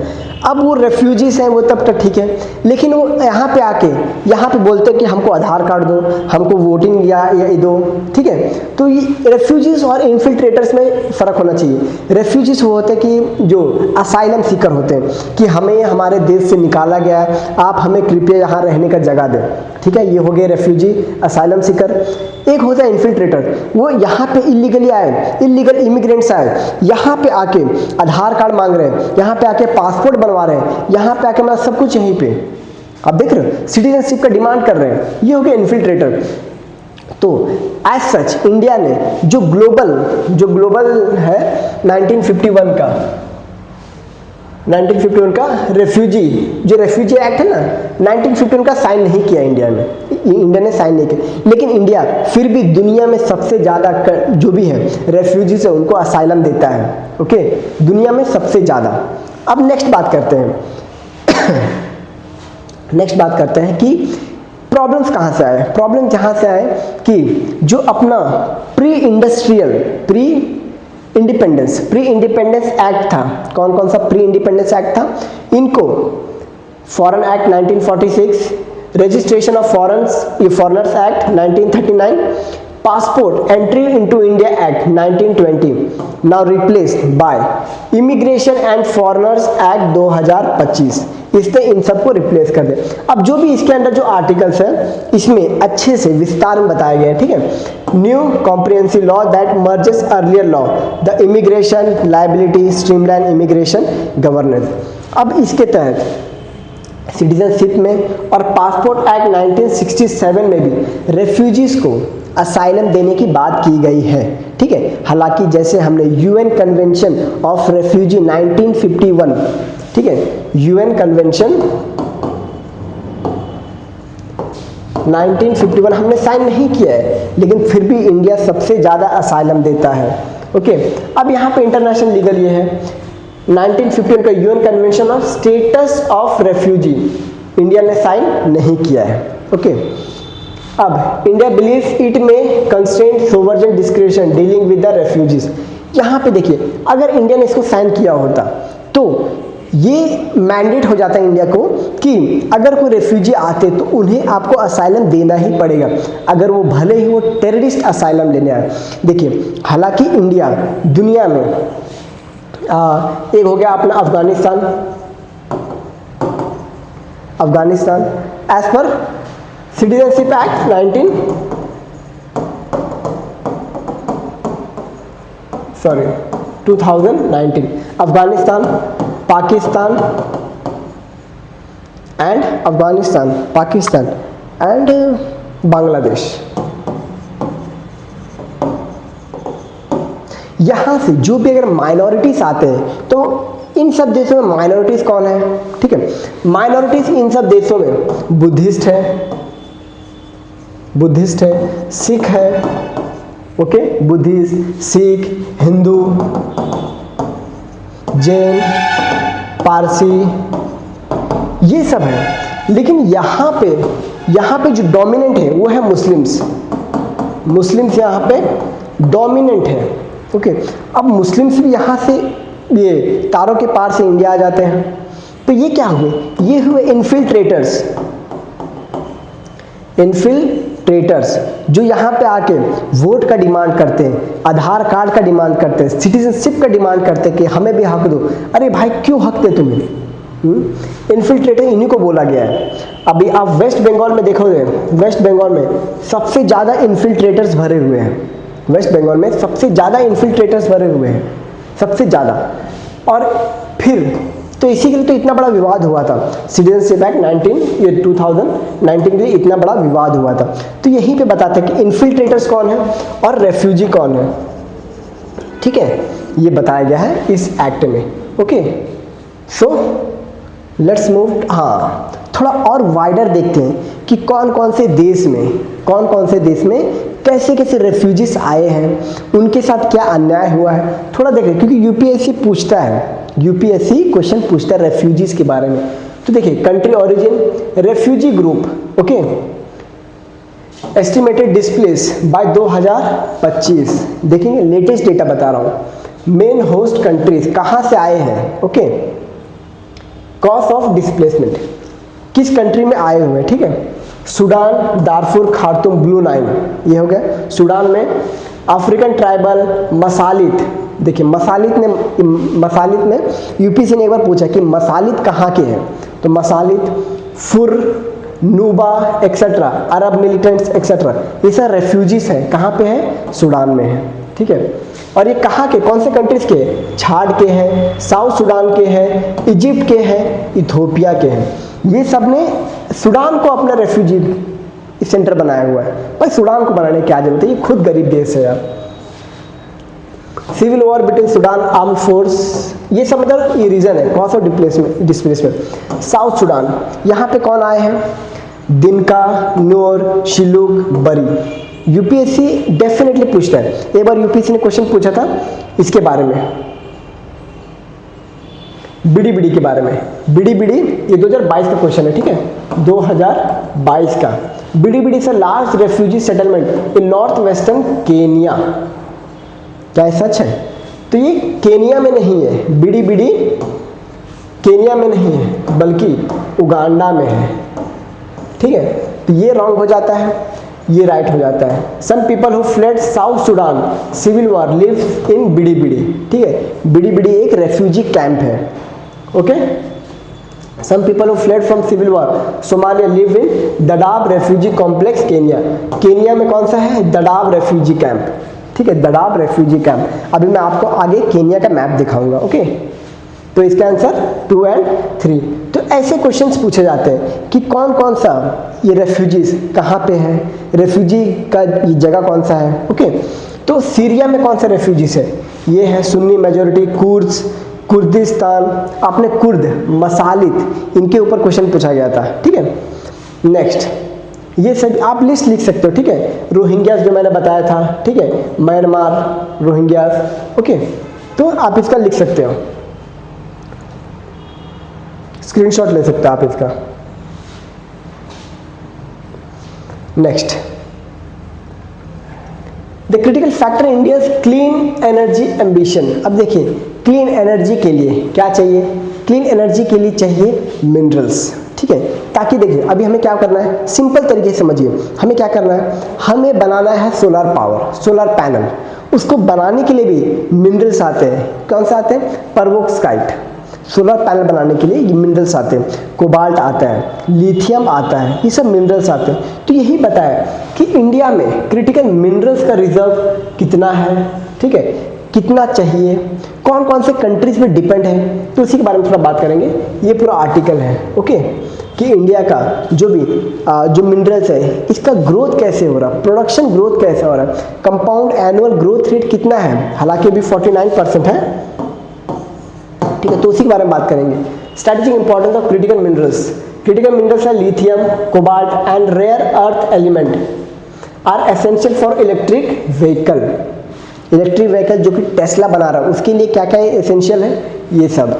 अब वो रेफ्यूजीज हैं, वो तब तक ठीक है, लेकिन वो यहाँ पे आके यहाँ पे बोलते हैं कि हमको आधार कार्ड दो, हमको वोटिंग या दो। ठीक है, तो ये रेफ्यूजीज और इन्फिल्ट्रेटर्स में फ़र्क होना चाहिए। रेफ्यूजीज वो होते हैं कि जो असाइलम सीकर होते हैं कि हमें हमारे देश से निकाला गया है, आप हमें कृपया यहाँ रहने का जगह दें। ठीक है, ये हो गए रेफ्यूजी, असाइलम सीकर। एक होता है इन्फिल्ट्रेटर, वो यहाँ पे इलीगली आए, इलीगल इमिग्रेंट्स आए, यहाँ पे आके आधार कार्ड मांग रहे हैं, यहाँ पे आके पासपोर्ट बनवा रहे हैं, यहाँ पे आके मतलब सब कुछ यहीं पे आप देख रहे हो, सिटीजनशिप का डिमांड कर रहे हैं, ये हो गया इन्फिल्ट्रेटर। तो एज सच इंडिया ने जो ग्लोबल है 1951 का रेफ्यूजी, जो रेफ्यूजी एक्ट है ना 1951 का साइन नहीं किया इंडिया ने साइन नहीं किया, लेकिन इंडिया फिर भी दुनिया में सबसे ज़्यादा जो भी है रेफ्यूजी से उनको असाइलम देता है, ओके, दुनिया में सबसे ज़्यादा। अब नेक्स्ट बात करते हैं कि प्रॉब्लम्स कहाँ से आए। प्रॉब्लम जहाँ से आए कि जो अपना प्री इंडिपेंडेंस एक्ट था, कौन कौन सा प्री इंडिपेंडेंस एक्ट था, इनको foreign act 1946, registration of foreigners act 1939, passport entry into India act 1920, now replaced by immigration and foreigners act 2025। इसने इन सबको रिप्लेस कर दिया। अब जो भी इसके अंदर जो आर्टिकल्स हैं इसमें अच्छे से विस्तार में बताया गया है। ठीक है, new comprehensive law that merges earlier law, the immigration liability streamline immigration governance. अब इसके तहत सिटीजनशिप में और पासपोर्ट एक्ट 1967 में भी रेफ्यूजीज को असाइलम देने की बात की गई है। ठीक है, हालांकि जैसे हमने यूएन कन्वेंशन ऑफ रेफ्यूजी 1951, ठीक है, यूएन कन्वेंशन 1951 हमने साइन नहीं किया है, लेकिन फिर भी इंडिया सबसे ज़्यादा असाइलम देता है। ओके, अब यहाँ पे इंटरनेशनल लीगल ये है 1951 का UN convention of status of refugee India ने साइन नहीं किया है। ओके, अब इंडिया बिलीव्स इट में constraint सोवर्जन description dealing with the refugees. यहाँ पे देखिए अगर इंडिया ने इसको साइन किया होता तो ये मैंडेट हो जाता है इंडिया को कि अगर कोई रेफ्यूजी आते तो उन्हें आपको असाइलम देना ही पड़ेगा, अगर वो भले ही वो टेररिस्ट असाइलम लेने आए। देखिए हालांकि इंडिया दुनिया में एक हो गया अपना Afghanistan as per citizenship act 2019 Afghanistan, Pakistan and Bangladesh. यहाँ से जो भी अगर माइनॉरिटीज आते हैं तो इन सब देशों में माइनॉरिटीज कौन है? ठीक है, माइनॉरिटीज इन सब देशों में बुद्धिस्ट है, सिख है, ओके, बुद्धिस्ट, सिख, हिंदू, जैन, पारसी, ये सब है। लेकिन यहाँ पे जो डोमिनेंट है वो है मुस्लिम्स यहाँ पे डोमिनेंट है। ओके, अब मुस्लिम्स भी यहाँ से ये तारों के पार से इंडिया आ जाते हैं, तो ये क्या हुए? ये हुए इन्फिल्ट्रेटर्स जो यहाँ पे आके वोट का डिमांड करते हैं, आधार कार्ड का डिमांड करते हैं, सिटीजनशिप का डिमांड करते हैं कि हमें भी हक दो। अरे भाई क्यों हक दे तुम्हें? इन्फिल्ट्रेटर इन्हीं को बोला गया है। अभी आप वेस्ट बंगाल में देखोगे, वेस्ट बंगाल में सबसे ज़्यादा इन्फिल्ट्रेटर्स भरे हुए हैं। वेस्ट बंगाल में सबसे ज़्यादा इन्फिल्ट्रेटर्स भरे हुए हैं, सबसे ज़्यादा। और फिर तो इसी के लिए तो इतना बड़ा विवाद हुआ था, सिटीजनशिप एक्ट 2019 के लिए इतना बड़ा विवाद हुआ था। तो यहीं पे बताते हैं कि इन्फिल्ट्रेटर्स कौन है और रेफ्यूजी कौन है, ठीक है, ये बताया गया है इस एक्ट में। Okay, so let's move. हाँ, थोड़ा और वाइडर देखते हैं कि कौन कौन से देश में कैसे कैसे रेफ्यूजीज आए हैं, उनके साथ क्या अन्याय हुआ है, थोड़ा देखें, क्योंकि यूपीएससी पूछता है, यूपीएससी क्वेश्चन पूछता है रेफ्यूजीज के बारे में। तो देखिए, country origin, refugee group, okay, estimated displace bye 2025, देखेंगे लेटेस्ट डेटा बता रहा हूँ। मेन होस्ट कंट्रीज, कहाँ से आए हैं, ओके, कॉज ऑफ डिस्प्लेसमेंट, किस कंट्री में आए हुए हैं, ठीक है। Sudan, Darfur, Khartoum, blue Nile, ये हो गया सूडान में। अफ्रीकन ट्राइबल, मसालित, देखिए मसालित में यूपीएससी ने एक बार पूछा कि मसालित कहाँ के हैं, तो मसालित, फुर, नूबा एक्सेट्रा, अरब मिलिटेंट्स एक्सेट्रा, ये सब रेफ्यूजीज हैं, कहाँ पे हैं, सूडान में है, ठीक है। और ये कहाँ के, कौन से कंट्रीज के, छाड़ के हैं, साउथ सूडान के हैं, इजिप्ट के हैं, इथोपिया के हैं। ये सब ने सूडान को अपना रेफ्यूजी सेंटर बनाया हुआ है। भाई सूडान को बनाने की क्या जरूरत है, ये खुद गरीब देश है यार। Civil war between Sudan arm force, ये सब मतलब ये रीजन है, cause of displacement. South Sudan, यहाँ पे कौन आए हैं, दिनका, नूर, शिलूक, बरी। यूपीएससी डेफिनेटली पूछता है। एक बार यूपीएससी ने क्वेश्चन पूछा था इसके बारे में, बिडी बिडी के बारे में। बिडी बिडी ये 2022 का क्वेश्चन है, ठीक है, 2022 का। बिडी बिडी से large refugee settlement in north western Kenya, क्या सच है? तो ये केनिया में नहीं है, बिडी बिडी केनिया में नहीं है बल्कि उगांडा में है, ठीक है। तो ये रॉन्ग हो जाता है, ये राइट हो जाता है। Some people who fled South Sudan civil war lives in Bidi Bidi, ठीक है। बिडी बिडी एक रेफ्यूजी कैंप है, okay. Some people who fled from civil war Somalia live in Dadaab refugee complex Kenya. Kenya में कौन सा है, दडाब refugee camp, ठीक है, दडाब रेफ्यूजी कैंप। अभी मैं आपको आगे केनिया का मैप दिखाऊंगा, ओके। तो इसका आंसर 2 और 3। तो ऐसे क्वेश्चंस पूछे जाते हैं कि कौन कौन सा ये रेफ्यूजीज कहाँ पे है, रेफ्यूजी का ये जगह कौन सा है, ओके। तो सीरिया में कौन सा रेफ्यूजीज है, ये है सुन्नी मेजोरिटी, कुर्द्स, कुर्दिस्तान, आपने कुर्द, मसालित, इनके ऊपर क्वेश्चन पूछा गया था, ठीक है। नेक्स्ट, ये सब आप लिस्ट लिख सकते हो, ठीक है। रोहिंग्यास जो मैंने बताया था, ठीक है, म्यांमार रोहिंग्यास, ओके। तो आप इसका लिख सकते हो, स्क्रीनशॉट ले सकते हो आप इसका। Next, the critical factor India clean energy ambition. अब देखिए, क्लीन एनर्जी के लिए क्या चाहिए, क्लीन एनर्जी के लिए चाहिए मिनरल्स, ठीक है। ताकि देखिए अभी हमें क्या करना है, सिंपल तरीके से समझिए, हमें क्या करना है, हमें बनाना है सोलर पावर, सोलर पैनल। उसको बनाने के लिए भी मिनरल्स आते हैं, कौन सा आते हैं, परवोक्साइट। सोलर पैनल बनाने के लिए ये मिनरल्स आते हैं, कोबाल्ट आता है, लिथियम आता है, ये सब मिनरल्स आते हैं। तो यही बताया कि इंडिया में क्रिटिकल मिनरल्स का रिजर्व कितना है, ठीक है, कितना चाहिए, कौन कौन से कंट्रीज पे डिपेंड है, तो इसी के बारे में थोड़ा बात करेंगे। ये पूरा आर्टिकल है, ओके, कि इंडिया का जो भी जो मिनरल्स है इसका ग्रोथ कैसे हो रहा, प्रोडक्शन ग्रोथ कैसे हो रहा है, कंपाउंड एनुअल ग्रोथ रेट कितना है, हालांकि अभी 49% है, ठीक है। तो उसी के बारे में बात करेंगे। Strategic importance of critical minerals. Critical minerals है lithium, cobalt and rare earth element are essential for electric vehicle. Electric vehicle जो कि टेस्ला बना रहा है उसके लिए क्या क्या एसेंशियल है, ये सब।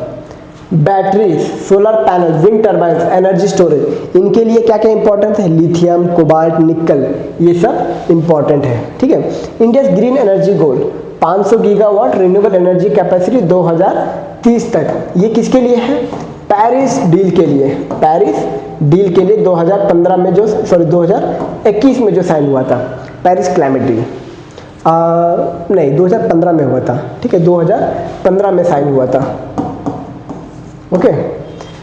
Batteries, solar panel, wind turbines, energy storage, इनके लिए क्या क्या इंपॉर्टेंट है, लिथियम, कोबाल्ट, निकल, ये सब इंपॉर्टेंट है, ठीक है। इंडियाज ग्रीन एनर्जी गोल 500 गीगावाट रिन्यूएबल एनर्जी कैपेसिटी 2030 तक, ये किसके लिए है, पेरिस डील के लिए। पेरिस डील के लिए 2015 में जो 2021 में जो साइन हुआ था, पेरिस क्लाइमेट डील, नहीं 2015 में हुआ था, ठीक है, 2015 में साइन हुआ था, ओके।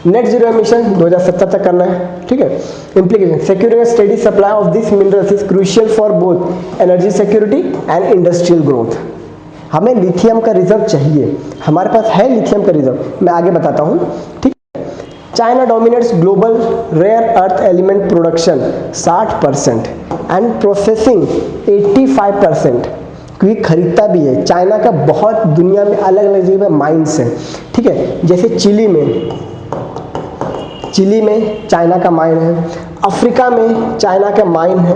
नेट जीरो एमिशन 2070 तक करना है, ठीक है। Implication, securing steady supply of this minerals is crucial for both energy security and industrial growth. हमें लिथियम का रिजर्व चाहिए, हमारे पास है लिथियम का रिजर्व, मैं आगे बताता हूँ, ठीक। China dominates global rare earth element production 60% and processing 85%, क्योंकि खरीदता भी है। चाइना का बहुत दुनिया में अलग अलग जगह में माइंस है, ठीक है। जैसे चिली में चाइना का माइन है, अफ्रीका में चाइना का माइन है।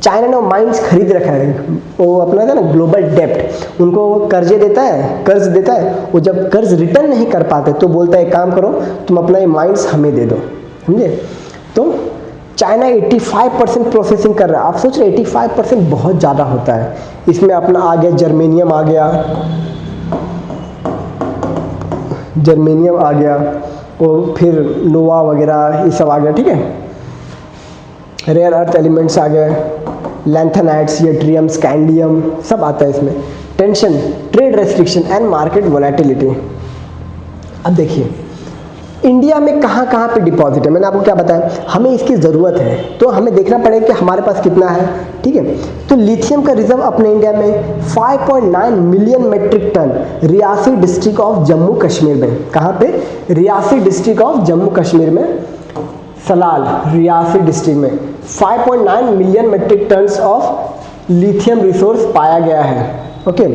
चाइना ने माइंस खरीद रखा है, वो अपना था ना ग्लोबल डेप्ट, उनको वो कर्ज देता है, वो जब कर्ज रिटर्न नहीं कर पाते तो बोलता है एक काम करो, तुम अपना ये माइंस हमें दे दो, समझे। तो चाइना 85% प्रोसेसिंग कर रहा है। आप सोच रहे 85% बहुत ज़्यादा होता है। इसमें अपना आ गया जर्मेनियम आ गया, और फिर नोवा वगैरह ये सब आ गया, ठीक है। रेयर अर्थ एलिमेंट्स आ गए, लैंथेनाइट्स, यट्रियम, स्कैंडियम सब आता है इसमें। Tension, trade restriction and market volatility. अब देखिए इंडिया में कहाँ कहाँ पे डिपॉजिट है, मैंने आपको क्या बताया, हमें इसकी ज़रूरत है तो हमें देखना पड़ेगा कि हमारे पास कितना है, ठीक है। तो लिथियम का रिजर्व अपने इंडिया में 5.9 million metric ton Reasi district of Jammu Kashmir में। कहाँ पे? रियासी डिस्ट्रिक्ट ऑफ जम्मू कश्मीर में, सलाल रियासी डिस्ट्रिक्ट में 5.9 million metric tons of lithium resource पाया गया है, okay.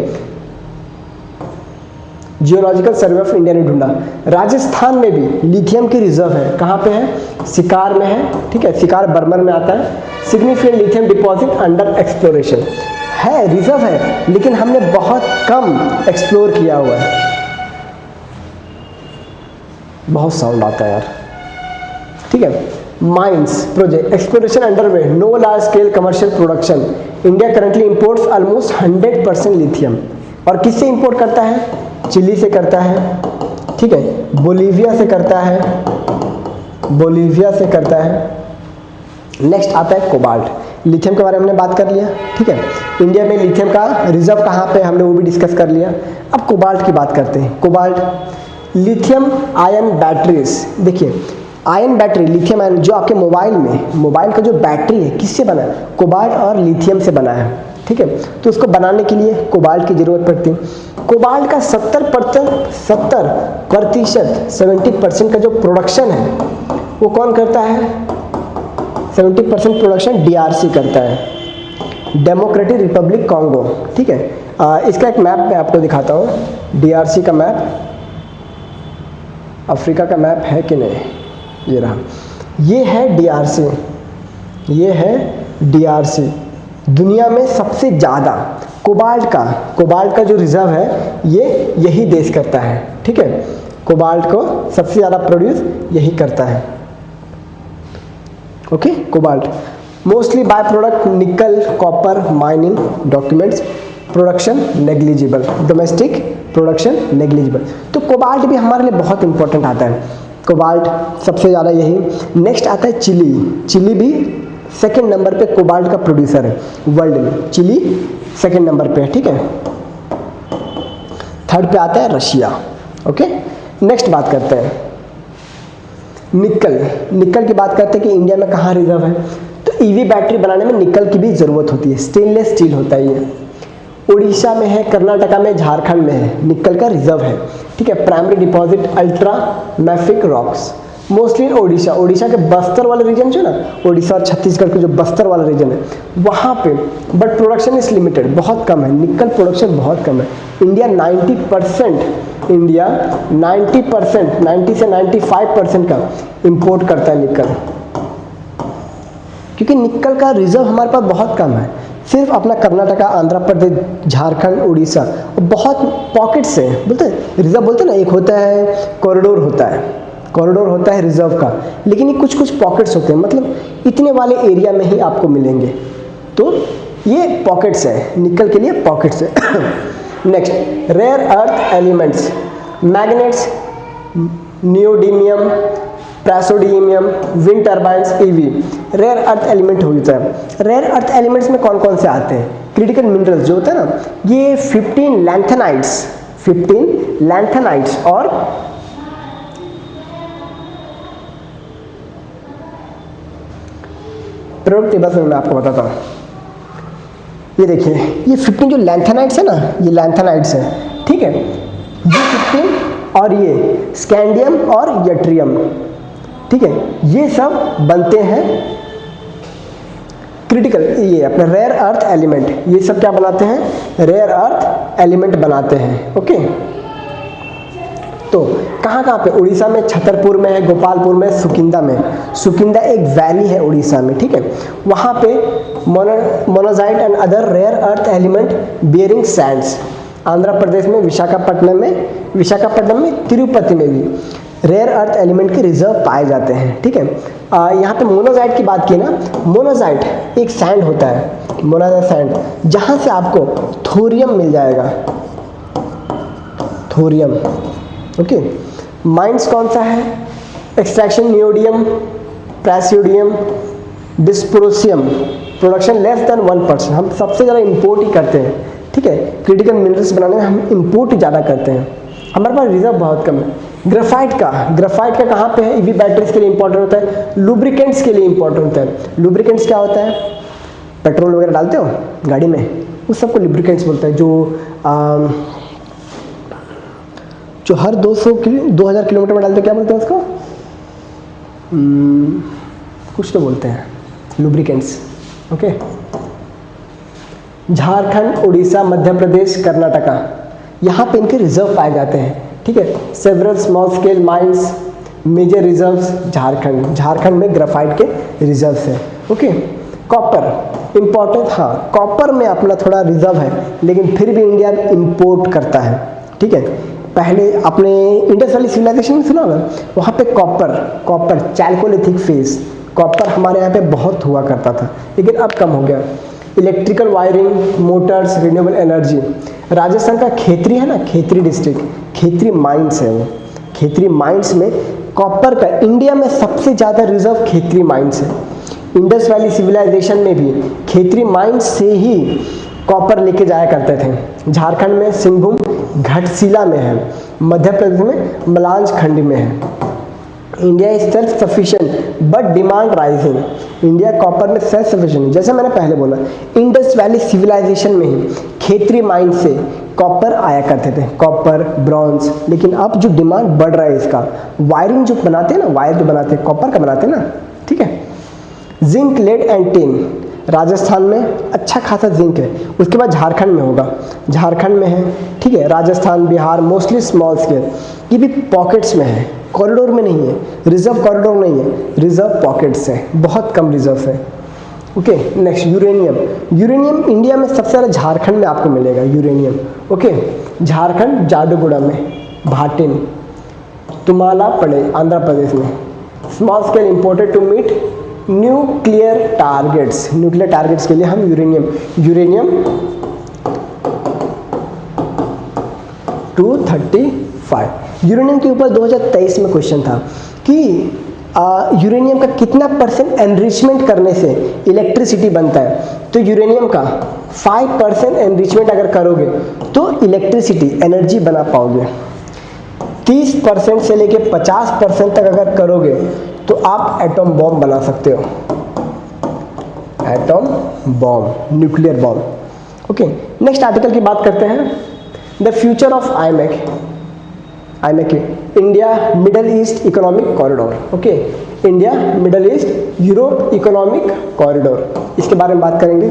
Geological survey of India ने ढूंढा। राजस्थान में भी लिथियम की रिजर्व है, कहाँ पे है? सिकार में है, ठीक है, सिकार बर्मर में आता है। Significant lithium deposit under exploration है, रिजर्व है, लेकिन हमने बहुत कम एक्सप्लोर किया हुआ है। बहुत साउंड आता है यार, ठीक है। Mines project exploration underway, no large scale commercial production. India currently imports almost 100% lithium. और किससे इंपोर्ट करता है? चिली से करता है, ठीक है, बोलीविया से करता है, नेक्स्ट आता है कोबाल्ट। लिथियम के बारे में हमने बात कर लिया, ठीक है। इंडिया में लिथियम का रिजर्व कहाँ पे, हमने वो भी डिस्कस कर लिया। अब कोबाल्ट की बात करते हैं। Cobalt, lithium ion batteries. देखिए आयन बैटरी, लिथियम आयन, जो आपके मोबाइल का जो बैटरी है किससे बना है? कोबाल्ट और लिथियम से बना है, ठीक है। तो उसको बनाने के लिए कोबाल्ट की जरूरत पड़ती है। कोबाल्ट का 70% का जो प्रोडक्शन है वो कौन करता है? 70% प्रोडक्शन DRC करता है, डेमोक्रेटिक रिपब्लिक कॉन्गो, ठीक है। इसका एक मैप मैं आपको दिखाता हूँ, DRC का मैप, अफ्रीका का मैप है कि नहीं, ये रहा, ये है DRC। दुनिया में सबसे ज़्यादा कोबाल्ट का जो रिजर्व है ये यही देश करता है, ठीक है। कोबाल्ट को सबसे ज़्यादा प्रोड्यूस यही करता है, okay. Cobalt mostly by product nickel, copper, mining, documents, production negligible, domestic production negligible. तो कोबाल्ट भी हमारे लिए बहुत इंपॉर्टेंट आता है, कोबाल्ट सबसे ज़्यादा यही। नेक्स्ट आता है चिली भी सेकेंड नंबर पे कोबाल्ट का प्रोड्यूसर है वर्ल्ड में, चिली सेकेंड नंबर पे है, ठीक है। थर्ड पे आता है रशिया, ओके। नेक्स्ट बात करते हैं निकल की बात करते हैं कि इंडिया में कहाँ रिजर्व है। तो ईवी बैटरी बनाने में निकल की भी ज़रूरत होती है, स्टेनलेस स्टील होता है ये। उड़ीसा में है, कर्नाटका में, झारखंड में है, निकल का रिजर्व है, ठीक है। Primary deposit ultra mafic rocks, mostly in Odisha के बस्तर वाले रीजन जो है ना, ओडिशा और छत्तीसगढ़ के जो बस्तर वाला रीजन है वहाँ पे, बट प्रोडक्शन इज लिमिटेड, बहुत कम है, निकल प्रोडक्शन बहुत कम है। इंडिया 90% 90 से 95% का इंपोर्ट करता है निकल, क्योंकि निकल का रिजर्व हमारे पास बहुत कम है। सिर्फ अपना कर्नाटका, आंध्र प्रदेश, झारखंड, उड़ीसा, बहुत पॉकेट्स हैं, बोलते हैं रिजर्व, बोलते हैं ना, एक होता है कॉरिडोर होता है रिजर्व का, लेकिन ये कुछ पॉकेट्स होते हैं, मतलब इतने वाले एरिया में ही आपको मिलेंगे। तो ये पॉकेट्स है, निकल के लिए पॉकेट्स है। Next rare earth elements, magnets, neodymium, praseodymium, wind turbines, EV, rare earth element होता है। रेयर अर्थ एलिमेंट्स में कौन कौन से आते हैं? क्रिटिकल मिनरल्स जो होता है ना, ये 15 लैंथेनाइट्स और पीरियोडिक टेबल में मैं आपको बताता हूँ। ये देखिए, ये 15 जो लैंथेनाइड्स है ना, ये लैंथेनाइड्स है, ठीक है, ये 15 और ये स्कैंडियम और यट्रियम, ठीक है, ये सब बनते हैं क्रिटिकल, ये अपने रेयर अर्थ एलिमेंट, ये सब क्या बनाते हैं, रेयर अर्थ एलिमेंट बनाते हैं। ओके, तो कहाँ कहाँ पे, उड़ीसा में छतरपुर में है, गोपालपुर में, सुकिंदा में। सुकिंदा एक वैली है उड़ीसा में, ठीक है, वहाँ पे monazite and other rare earth element bearing sands. Andhra Pradesh में विशाखापट्टनम में तिरुपति में भी रेयर अर्थ एलिमेंट के रिजर्व पाए जाते हैं, ठीक है। यहाँ पे मोनोजाइट की बात की ना, मोनोजाइट एक सैंड होता है, मोनोजाइट सैंड, जहाँ से आपको थोरियम मिल जाएगा, थोरियम। ओके, माइंस कौन सा है, extraction neodymium, praseodymium, dysprosium, production less than 1%। हम सबसे ज़्यादा इंपोर्ट ही करते हैं, ठीक है, क्रिटिकल मिनरल्स बनाने में हम इंपोर्ट ही ज़्यादा करते हैं, हमारे पास रिजर्व बहुत कम है। ग्रेफाइट का कहाँ पे है, ईवी बैटरीज के लिए इंपॉर्टेंट होता है, लुब्रिकेंट्स के लिए इंपॉर्टेंट होता है। लुब्रिकेंट्स क्या होता है, पेट्रोल वगैरह डालते हो गाड़ी में, उस सबको लुब्रिकेंट्स बोलते हैं। जो हर 2000 किलोमीटर में डालते, क्या बोलते हैं उसको, कुछ तो बोलते हैं, लुब्रिकेंट्स। ओके, झारखंड, उड़ीसा, मध्य प्रदेश, कर्नाटका, यहाँ पे इनके रिजर्व पाए जाते हैं, ठीक है। Several small scale mines, major reserves Jharkhand में ग्रेफाइट के रिजर्व्स है। ओके, कॉपर इंपॉर्टेंट, हाँ कॉपर में अपना थोड़ा रिजर्व है, लेकिन फिर भी इंडिया इंपोर्ट करता है, ठीक है। पहले अपने इंडस वैली सिविलाइजेशन में सुना ना, वहाँ पे कॉपर चैल्कोलिथिक फेज, कॉपर हमारे यहाँ पे बहुत हुआ करता था, लेकिन अब कम हो गया। Electrical wiring, Motors, renewable energy. Rajasthan का खेतरी है ना, खेतरी डिस्ट्रिक्ट, खेतरी माइंस है वो, खेतरी माइंस में कॉपर का इंडिया में सबसे ज़्यादा रिजर्व खेतरी माइंस है। इंडस वैली सिविलाइजेशन में भी खेतरी माइंस से ही कॉपर लेके जाया करते थे। झारखंड में सिंहभूम घाटशिला में है, मध्य प्रदेश में मलांज खंड में है। India is self sufficient but demand rising. India copper में सेल्फ सफिशिएंट, जैसे मैंने पहले बोला, इंडस वैली सिविलाइजेशन में ही खेतरी माइन से कॉपर आया करते थे, कॉपर, ब्रॉन्ज, लेकिन अब जो डिमांड बढ़ रहा है इसका, वायरिंग जो बनाते हैं ना, वायर जो बनाते हैं कॉपर का बनाते हैं ना, ठीक है। Zinc, lead and tin, Rajasthan में अच्छा खासा जिंक है। उसके बाद झारखंड में होगा, झारखंड में है, ठीक है। Rajasthan, Bihar mostly small scale, ये भी पॉकेट्स में है, कॉरिडोर में नहीं है, रिजर्व कॉरिडोर नहीं है, रिजर्व पॉकेट्स है, बहुत कम रिजर्व है। ओके, नेक्स्ट यूरेनियम इंडिया में सबसे ज़्यादा झारखंड में आपको मिलेगा यूरेनियम। ओके, झारखंड, जादूगुड़ा में, भाटिन, तुमालापल्ली आंध्र प्रदेश में। Small scale imported to meet nuclear targets के लिए हम यूरेनियम 235। यूरेनियम के ऊपर 2023 में क्वेश्चन था कि यूरेनियम का कितना % एनरिचमेंट करने से इलेक्ट्रिसिटी बनता है। तो यूरेनियम का 5% एनरिचमेंट अगर करोगे तो इलेक्ट्रिसिटी एनर्जी बना पाओगे। 30% से लेके 50% तक अगर करोगे तो आप एटॉम बॉम्ब बना सकते हो, atom bomb, nuclear bomb. Okay, next article की बात करते हैं, the future of IMEC India Middle East economic corridor. Okay, India Middle East Europe economic corridor, इसके बारे में बात करेंगे।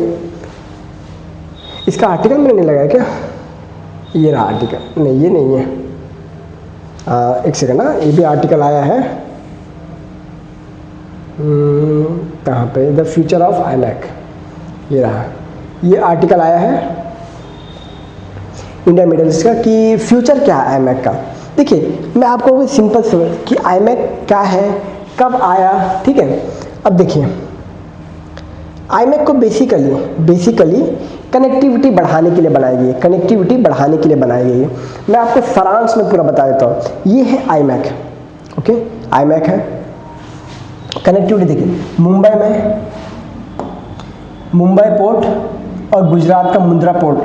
इसका आर्टिकल मैंने नहीं लगाया क्या, ये रहा आर्टिकल, नहीं ये नहीं है, एक सेकंड ना, ये भी आर्टिकल आया है, कहाँ पे, द फ्यूचर ऑफ आईएमएक, ये रहा, ये आर्टिकल आया है इंडिया मिडल ईस्ट का कि फ्यूचर क्या है आईएमएक का। देखिए मैं आपको भी सिंपल से कि आईएमएक क्या है, कब आया, ठीक है। अब देखिए आईएमएक को बेसिकली कनेक्टिविटी बढ़ाने के लिए बनाई गई है, मैं आपको सारांश में पूरा बता देता हूँ। ये है आईएमएक, ओके, आईएमएक है कनेक्टिविटी। देखिए मुंबई पोर्ट और गुजरात का मुंद्रा पोर्ट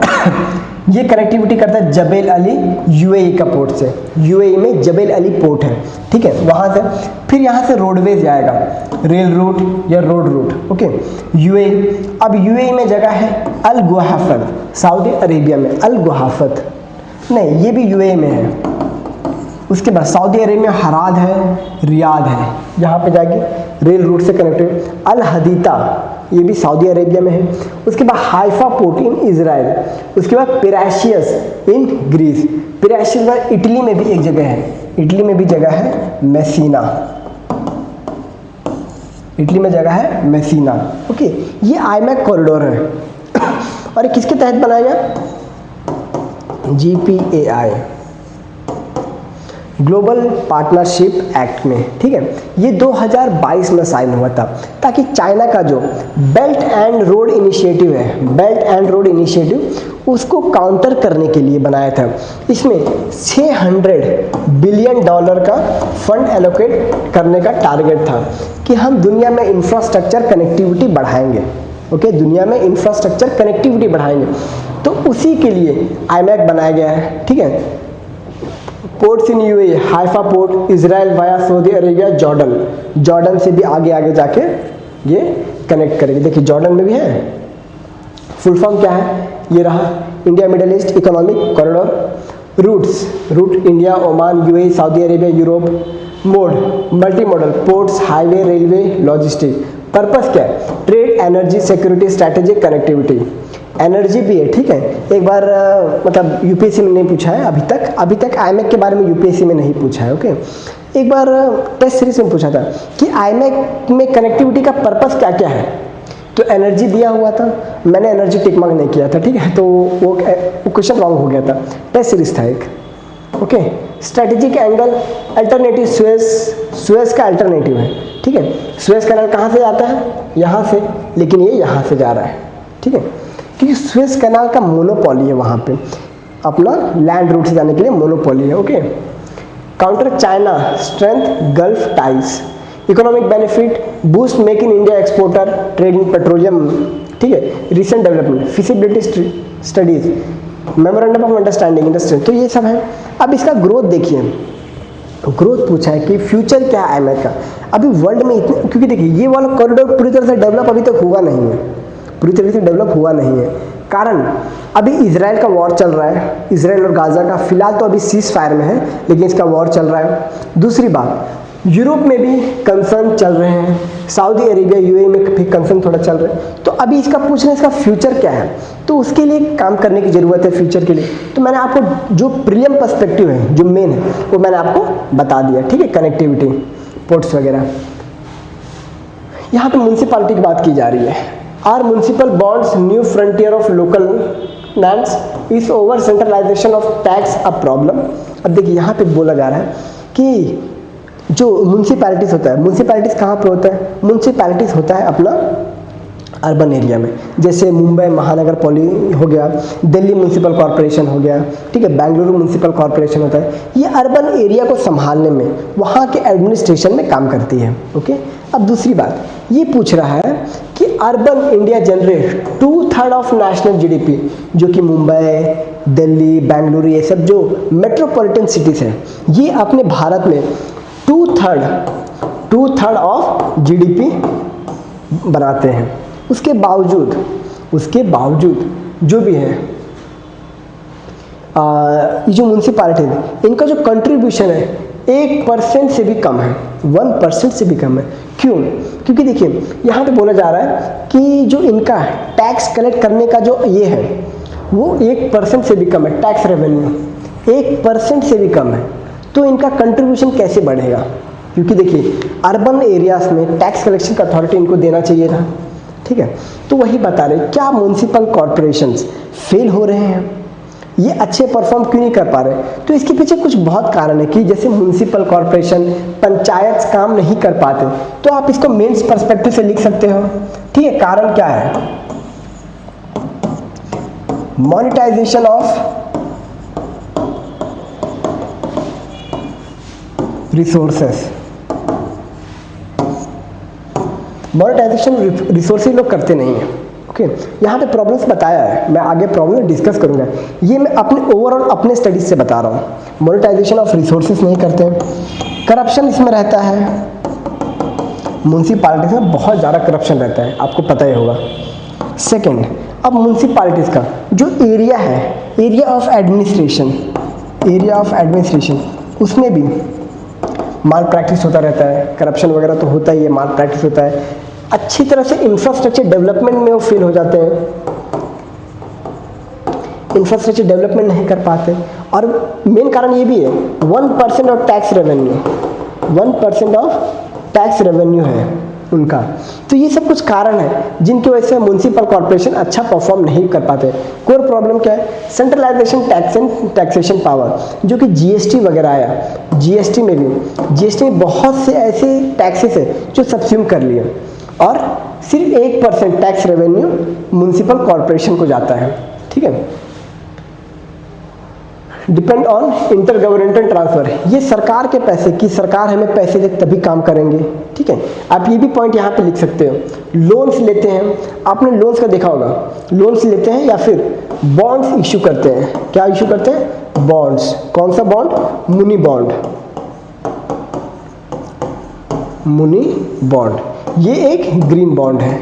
ये कनेक्टिविटी करता है जबेल अली यूएई का पोर्ट से, यूएई में जबेल अली पोर्ट है, ठीक है, वहाँ से फिर यहाँ से रोडवेज जाएगा, रेल रूट या रोड रूट, ओके। यूएई, अब यूएई में जगह है अल गुहाफत, सऊदी अरेबिया में अल गुहाफत, नहीं ये भी यूएई में है। उसके बाद सऊदी अरेबिया में हराद है, रियाद है, यहाँ पे जाएगी रेल रूट से कनेक्टेड। अल हदीता, ये भी सऊदी अरेबिया में है। उसके बाद हाइफा पोर्ट इन इजराइल। उसके बाद पिराशियस इन ग्रीस, पिराशियस बाद इटली में भी एक जगह है, इटली में भी जगह है मैसीना, इटली में जगह है मैसीना, ओके। ये आईमैक कॉरिडोर है और ये किसके तहत बनाया गया? GPAI, ग्लोबल पार्टनरशिप एक्ट में, ठीक है। ये 2022 में साइन हुआ था ताकि चाइना का जो बेल्ट एंड रोड इनिशिएटिव है, बेल्ट एंड रोड इनिशिएटिव, उसको काउंटर करने के लिए बनाया था। इसमें $600 बिलियन का फंड एलोकेट करने का टारगेट था कि हम दुनिया में इंफ्रास्ट्रक्चर कनेक्टिविटी बढ़ाएंगे, ओके, दुनिया में इंफ्रास्ट्रक्चर कनेक्टिविटी बढ़ाएंगे। तो उसी के लिए आईमैक बनाया गया है, ठीक है। Ports in UAE, Haifa port, Israel via Saudi Arabia, Jordan, Jordan से भी आगे आगे जाके ये कनेक्ट करेगी। देखिए जॉर्डन में भी है। फुल फॉर्म क्या है? ये रहा, India Middle East economic corridor. Routes, route India, Oman, UAE, Saudi Arabia, Europe. Mode, multi modal, ports, highway, railway, logistic. Purpose क्या है? Trade, energy, security, strategic connectivity. Energy भी है, ठीक है। एक बार मतलब यूपीएससी में नहीं पूछा है अभी तक आईमैक के बारे में यूपीएससी में नहीं पूछा है, ओके। एक बार टेस्ट सीरीज में पूछा था कि आईमैक में कनेक्टिविटी का पर्पस क्या क्या है, तो एनर्जी दिया हुआ था, मैंने एनर्जी टिक मार्क नहीं किया था, ठीक है, तो वो क्वेश्चन रॉन्ग हो गया था, टेस्ट सीरीज था एक, okay. Strategic angle, alternative, Suez का अल्टरनेटिव है, ठीक है। सुएज कैनाल कहाँ से जाता है? यहाँ से, लेकिन ये यहाँ से जा रहा है, ठीक है, क्योंकि सुएज कैनाल का मोनोपोली है वहाँ पे, अपना लैंड रूट से जाने के लिए मोनोपोली है, okay. Counter China strength gulf ties, economic benefit, boost make in India exporter, trade in petroleum, ठीक है, recent development, feasibility studies, memorandum of understanding industry, तो ये सब है। अब इसका ग्रोथ देखिए, ग्रोथ पूछा है कि फ्यूचर क्या है आईमैक का। अभी वर्ल्ड में इतने, क्योंकि देखिए ये वाला कॉरिडोर पूरी तरह से डेवलप अभी तक हुआ नहीं है, पूरी तरीके से डेवलप हुआ नहीं है। कारण अभी इजराइल का वॉर चल रहा है, इजराइल और गाजा का, फिलहाल तो अभी सीज फायर में है, लेकिन इसका वॉर चल रहा है। दूसरी बात, यूरोप में भी कंसर्न चल रहे हैं, सऊदी अरेबिया, यूएई में भी कंसर्न थोड़ा चल रहा है। तो अभी इसका पूछना, इसका फ्यूचर क्या है, तो उसके लिए काम करने की ज़रूरत है फ्यूचर के लिए। तो मैंने आपको जो प्रीलियम पर्सपेक्टिव है, जो मेन है, वो मैंने आपको बता दिया, ठीक है। कनेक्टिविटी, पोर्ट्स वगैरह। यहाँ पे म्यूनसिपालिटी की बात की जा रही है। Are municipal bonds new frontier of local lands, is over centralisation of tax a problem. अब देखिए यहाँ पे बोला जा रहा है कि जो म्यूनसिपैलिटीज़ होता है, म्यूनसिपैलिटीज़ कहाँ पे होता है? म्यूनसिपैलिटीज़ होता है अपना अर्बन एरिया में, जैसे मुंबई महानगर पालिका हो गया, दिल्ली म्यूनसिपल कॉरपोरेशन हो गया, ठीक है, बेंगलुरु म्यूनसिपल कॉरपोरेशन होता है। ये अर्बन एरिया को संभालने में, वहाँ के एडमिनिस्ट्रेशन में काम करती है, ओके। अब दूसरी बात ये पूछ रहा है कि urban India generate 2/3 of national GDP, जो कि मुंबई, दिल्ली, बेंगलुरु, ये सब जो मेट्रोपॉलिटन सिटीज़ हैं, ये अपने भारत में 2/3 ऑफ जीडीपी बनाते हैं। उसके बावजूद जो भी है, ये जो म्यूनसिपैलिटी है, इनका जो कंट्रीब्यूशन है 1% से भी कम है, 1% से भी कम है। क्यों? क्योंकि देखिए यहाँ पे बोला जा रहा है कि जो इनका टैक्स कलेक्ट करने का जो ये है, वो 1% से भी कम है, टैक्स रेवेन्यू 1% से भी कम है। तो इनका कंट्रीब्यूशन कैसे बढ़ेगा? क्योंकि देखिए अर्बन एरियाज में टैक्स कलेक्शन का अथॉरिटी इनको देना चाहिए था, ठीक है। तो वही बता रहे, क्या म्यूनसिपल कॉरपोरेशंस फेल हो रहे हैं, ये अच्छे परफॉर्म क्यों नहीं कर पा रहे? तो इसके पीछे कुछ बहुत कारण है कि जैसे म्यूनसिपल कॉरपोरेशन, पंचायत काम नहीं कर पाते, तो आप इसको मेंस पर्सपेक्टिव से लिख सकते हो, ठीक है। कारण क्या है? Monetisation of resources, monetisation resources लोग करते नहीं हैं, ओके, यहाँ पे प्रॉब्लम्स बताया है, मैं आगे प्रॉब्लम डिस्कस करूँगा। ये मैं अपने ओवरऑल अपने स्टडीज से बता रहा हूँ। मोनेटाइजेशन ऑफ रिसोर्सेज नहीं करते हैं, करप्शन इसमें रहता है, म्यूनसिपालिटीज में बहुत ज़्यादा करप्शन रहता है, आपको पता ही होगा। सेकेंड, अब म्यूनसिपालिटीज का जो एरिया है, एरिया ऑफ एडमिनिस्ट्रेशन, उसमें भी माल प्रैक्टिस होता रहता है, करप्शन वगैरह तो होता ही है, माल प्रैक्टिस होता है। अच्छी तरह से इंफ्रास्ट्रक्चर डेवलपमेंट में वो फेल हो जाते हैं, इंफ्रास्ट्रक्चर डेवलपमेंट नहीं कर पाते। और मेन कारण ये भी है 1% of tax revenue, 1% of tax revenue है उनका। तो ये सब कुछ कारण है जिनकी वजह से म्यूनसिपल कॉर्पोरेशन अच्छा परफॉर्म नहीं कर पाते। कोर प्रॉब्लम क्या है? Centralisation tax and taxation power, जो कि जीएसटी वगैरह आया, जीएसटी में बहुत से ऐसे टैक्सेस है जो सब्स्यूम कर लिए और सिर्फ 1% टैक्स रेवेन्यू म्यूनसिपल कॉर्पोरेशन को जाता है। ठीक है, depend on inter governmental transfer, ये सरकार के पैसे की, सरकार हमें पैसे दे तभी काम करेंगे। ठीक है, आप ये भी पॉइंट यहाँ पे लिख सकते हो। लोन्स लेते हैं, आपने लोन्स का देखा होगा, लोन्स लेते हैं या फिर बॉन्ड्स इश्यू करते हैं। क्या इश्यू करते हैं? बॉन्ड्स। कौन सा बॉन्ड? मुनी बॉन्ड, मुनी बॉन्ड। ये एक ग्रीन बॉन्ड है,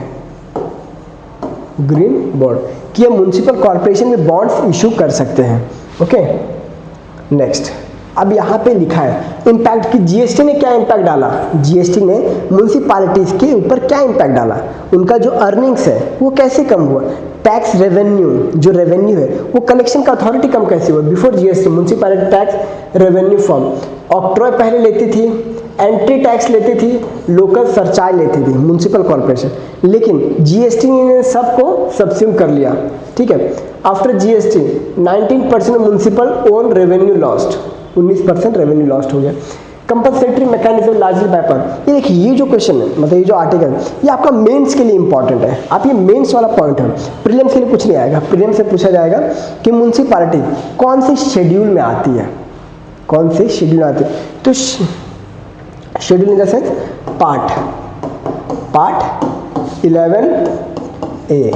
ग्रीन बॉन्ड कि ये म्युनिसिपल कॉर्पोरेशन में बॉन्ड्स इशू कर सकते हैं। ओके, नेक्स्ट, अब यहाँ पे लिखा है इम्पैक्ट कि जीएसटी ने क्या इम्पैक्ट डाला, जीएसटी ने म्युनिसिपैलिटीज के ऊपर क्या इम्पैक्ट डाला, उनका जो अर्निंग्स है वो कैसे कम हुआ, टैक्स रेवेन्यू, जो रेवेन्यू है वो कलेक्शन का अथॉरिटी कम कैसे हुआ। Before GST municipality tax revenue form, octroi पहले लेती थी, एंट्री टैक्स लेती थी, लोकल सरचार्ज लेती थी म्युनिसिपल कॉर्पोरेशन, लेकिन जीएसटी ने सबको सब्स्यूम कर लिया। ठीक है, after GST 19% municipal own revenue lost, 19% revenue lost हो गया। Compensatory mechanism largely by power, ये देखिए ये जो क्वेश्चन है, मतलब ये जो आर्टिकल, ये आपका मेंस के लिए इंपॉर्टेंट है। आप ये मेंस वाला पॉइंट है, प्रीलिम्स के लिए कुछ नहीं आएगा। प्रीलिम्स से पूछा जाएगा कि म्युनिसिपैलिटी कौन से शेड्यूल में आती है, कौन से शेड्यूल में आती है। तो schedule in the sense part 11A,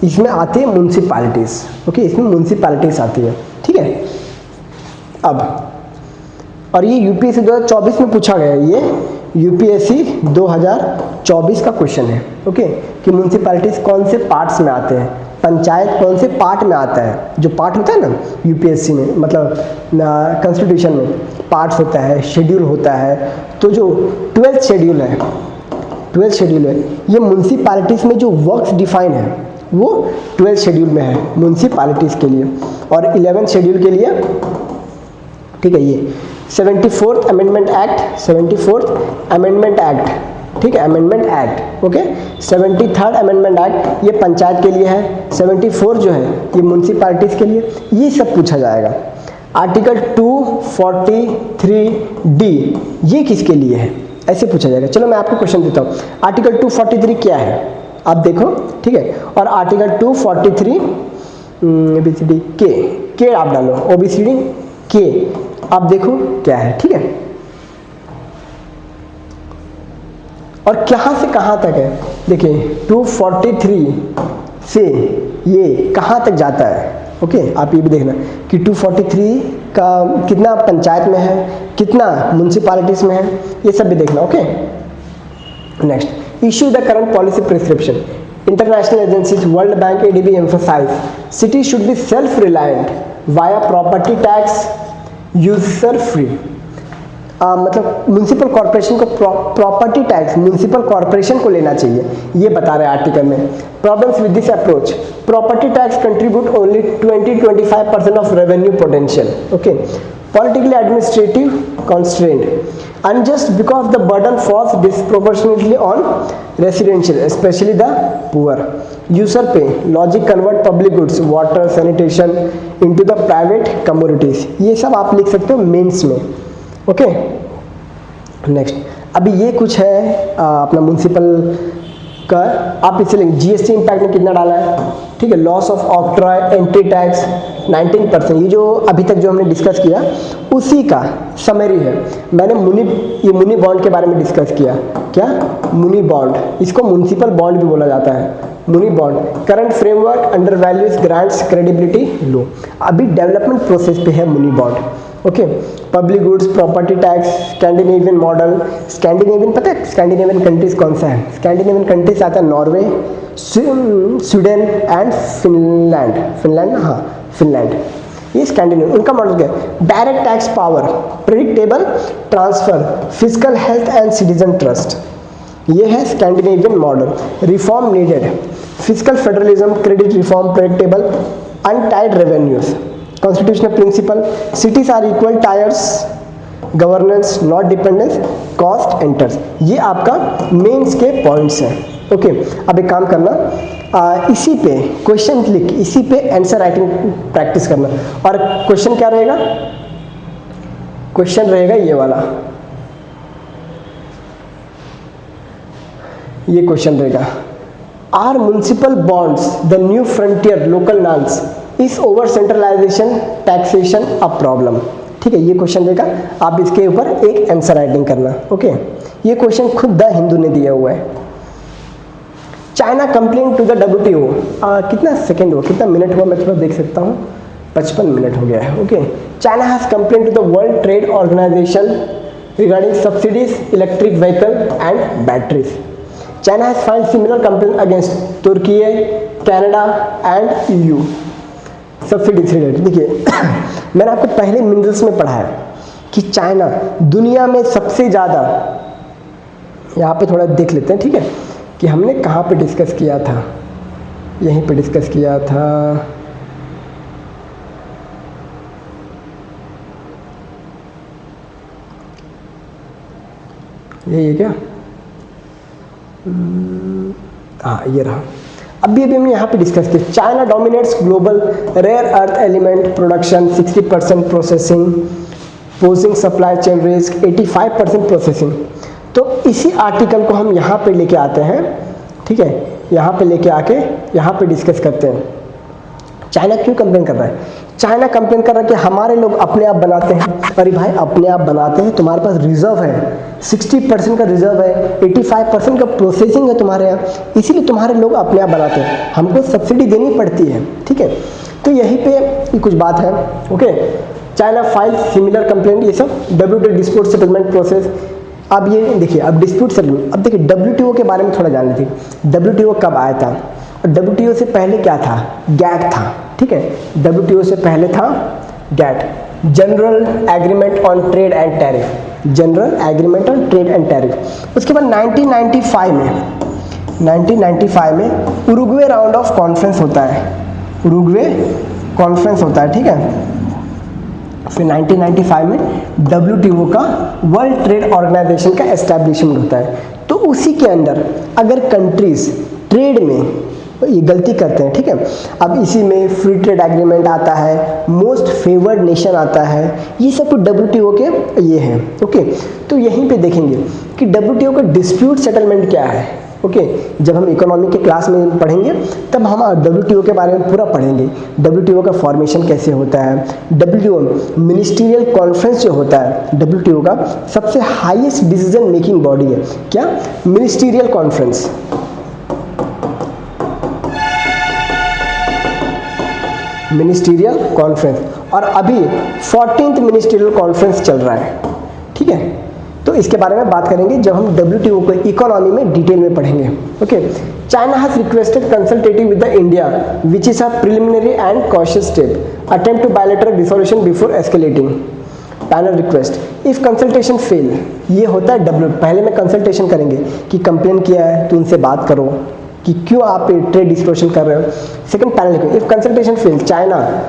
इसमें आती है म्युनिसिपैलिटीज। ओके, इसमें म्युनिसिपैलिटीज आती है। ठीक है, अब और ये यूपीएससी 2024 में पूछा गया है, ये यूपीएससी 2024 का क्वेश्चन है। ओके, कि म्युनिसिपैलिटीज कौन से पार्ट्स में आते हैं, पंचायत कौन से पार्ट में आता है। जो पार्ट होता है ना यूपीएससी में, मतलब कॉन्स्टिट्यूशन में पार्ट्स होता है, शेड्यूल होता है। तो जो 12th शेड्यूल है, 12th शेड्यूल है, ये म्युनिसिपैलिटीज में जो वर्क्स डिफाइन है वो 12th शेड्यूल में है म्युनिसिपैलिटीज के लिए, और 11th शेड्यूल के लिए। ठीक है, ये 74th amendment act, 74th amendment act, ठीक है, amendment act. Okay, 73rd amendment act ये पंचायत के लिए है, 74 जो है ये म्युनिसिपैलिटीज के लिए। ये सब पूछा जाएगा। आर्टिकल 243D ये किसके लिए है, ऐसे पूछा जाएगा। चलो मैं आपको क्वेश्चन देता हूँ, आर्टिकल 243 क्या है आप देखो। ठीक है, और आर्टिकल 243 ABCD के आप डालो, OBCD के आप देखो क्या है। ठीक है, और कहाँ से कहाँ तक है, देखिए 243 से ये कहाँ तक जाता है। ओके, आप ये भी देखना कि 243 का कितना पंचायत में है, कितना म्युनिसिपैलिटीज में है, ये सब भी देखना। Okay, next, issue the current policy prescription. International agencies, world bank, ADB emphasize cities should be self-reliant via property tax, user free। मतलब म्युनिसिपल कॉर्पोरेशन को प्रॉपर्टी टैक्स म्युनिसिपल कॉर्पोरेशन को लेना चाहिए, ये बता रहे हैं आर्टिकल में। Problems with this approach, property tax contribute only 20-25% of revenue potential. Okay, politically administrative constraint, unjust because the burden falls disproportionately on residential, especially the poor. User pay, logic convert public goods, water, sanitation into the private commodities। ये सब आप लिख सकते हो mains में। Okay, next, अभी ये कुछ है अपना म्युनिसिपल का, आप इसे लेंगे जीएसटी इम्पैक्ट में कितना डाला है। ठीक है, loss of octroi, entry tax 19%, ये जो अभी तक जो हमने डिस्कस किया उसी का समरी है। मैंने ये मुनी बॉन्ड के बारे में डिस्कस किया। क्या? मुनी बॉन्ड, इसको म्युनिसिपल बॉन्ड भी बोला जाता है। Muni bond current framework under values grants credibility low. अभी डेवलपमेंट प्रोसेस पे है muni bond. Okay, public goods property tax Scandinavian model. Scandinavian पता है स्कैंडिनेवियन कंट्रीज कौन सा है? स्कैंडिनेवियन कंट्रीज आता है Norway, Sweden and Finland. Finland, हाँ फिनलैंड, ये स्कैंडिनेवियन। उनका मॉडल क्या है? Direct tax power, predictable transfer, physical health and citizen trust. ये है Scandinavian model. Reform needed, physical federalism, credit reform, predictable untied revenues, constitutional principle, cities are equal tiers, governance not dependence, cost enters. ये आपका mains के points हैं। Okay, अब एक काम करना, इसी पे क्वेश्चन लिख, इसी पे आंसर राइटिंग प्रैक्टिस करना। और क्वेश्चन क्या रहेगा? क्वेश्चन रहेगा ये वाला, ये क्वेश्चन रहेगा, are municipal bonds the new frontier local norms, is over centralisation taxation a problem. ठीक है, ये क्वेश्चन रहेगा, आप इसके ऊपर एक आंसर राइटिंग करना। ओके, ये क्वेश्चन खुद द हिंदू ने दिया हुआ है। China complain to the WTO, कितना सेकेंड हुआ, कितना मिनट हुआ, मैं थोड़ा देख सकता हूँ, 55 मिनट हो गया है। Okay, China has complain to the World Trade Organization regarding subsidies electric vehicle and batteries. China has filed similar complain against Turkey, Canada and EU subsidies related. देखिए मैंने आपको पहले मिनरल्स में पढ़ा है कि चाइना दुनिया में सबसे ज़्यादा, यहाँ पे थोड़ा देख लेते हैं, ठीक है, कि हमने कहाँ पे डिस्कस किया था, यहीं पे डिस्कस किया था, यही है क्या? हाँ ये रहा। अभी हमने यहाँ पे डिस्कस किया, China dominates global rare earth element production, 60% processing, posing supply chain risk, 85% processing. तो इसी आर्टिकल को हम यहाँ पे लेके आते हैं, ठीक है, यहाँ पे लेके आके यहाँ पे डिस्कस करते हैं। चाइना क्यों कंप्लेन कर रहा है? चाइना कंप्लेन कर रहा है कि हमारे लोग अपने आप बनाते हैं। अरे भाई अपने आप बनाते हैं, तुम्हारे पास रिजर्व है, 60% का रिजर्व है, 85% का प्रोसेसिंग है तुम्हारे यहाँ, इसीलिए तुम्हारे लोग अपने आप बनाते हैं, हमको सब्सिडी देनी पड़ती है। ठीक है, तो यहीं पे कुछ बात है। Okay, China file similar complaint, ये सब WTO डिस्प्यूट सेटलमेंट प्रोसेस। अब ये देखिए, अब डिस्प्यूट सेटलमेंट, अब देखिए WTO के बारे में थोड़ा जान लेते हैं। WTO कब आया था? और WTO से पहले क्या था? गैट था। ठीक है, WTO से पहले था GATT, general agreement on trade and tariff, general agreement on trade and tariff. उसके बाद 1995 में उरुग्वे राउंड ऑफ कॉन्फ्रेंस होता है, उरुग्वे कॉन्फ्रेंस होता है। ठीक है, फिर 1995 में WTO का वर्ल्ड ट्रेड ऑर्गेनाइजेशन का एस्टैब्लिशमेंट होता है। तो उसी के अंदर अगर कंट्रीज ट्रेड में ये गलती करते हैं, ठीक है, अब इसी में फ्री ट्रेड एग्रीमेंट आता है, मोस्ट फेवर्ड नेशन आता है, ये सब कुछ WTO के ये हैं। ओके, तो यहीं पे देखेंगे कि WTO का डिस्प्यूट सेटलमेंट क्या है। ओके, जब हम इकोनॉमी के क्लास में पढ़ेंगे तब हम WTO के बारे में पूरा पढ़ेंगे। WTO का फॉर्मेशन कैसे होता है, WTO मिनिस्ट्रियल कॉन्फ्रेंस जो होता है, WTO का सबसे हाईएस्ट डिसीजन मेकिंग बॉडी है, क्या? Ministerial conference. मिनिस्ट्रियल कॉन्फ्रेंस, और अभी 14th मिनिस्ट्रियल कॉन्फ्रेंस चल रहा है। ठीक है, तो इसके बारे में बात करेंगे जब हम WTO को इकोनॉमी में डिटेल में पढ़ेंगे। Okay, China has requested consultative with the India which is a preliminary and cautious step attempt to bilateral resolution before escalating panel request if consultation fail. ये होता है पहले में कंसल्टेशन करेंगे कि कंप्लेन किया है तो उनसे बात करो कि क्यों आप ट्रेड डिस्कशन कर रहे हो। Second panel, if consultation fail China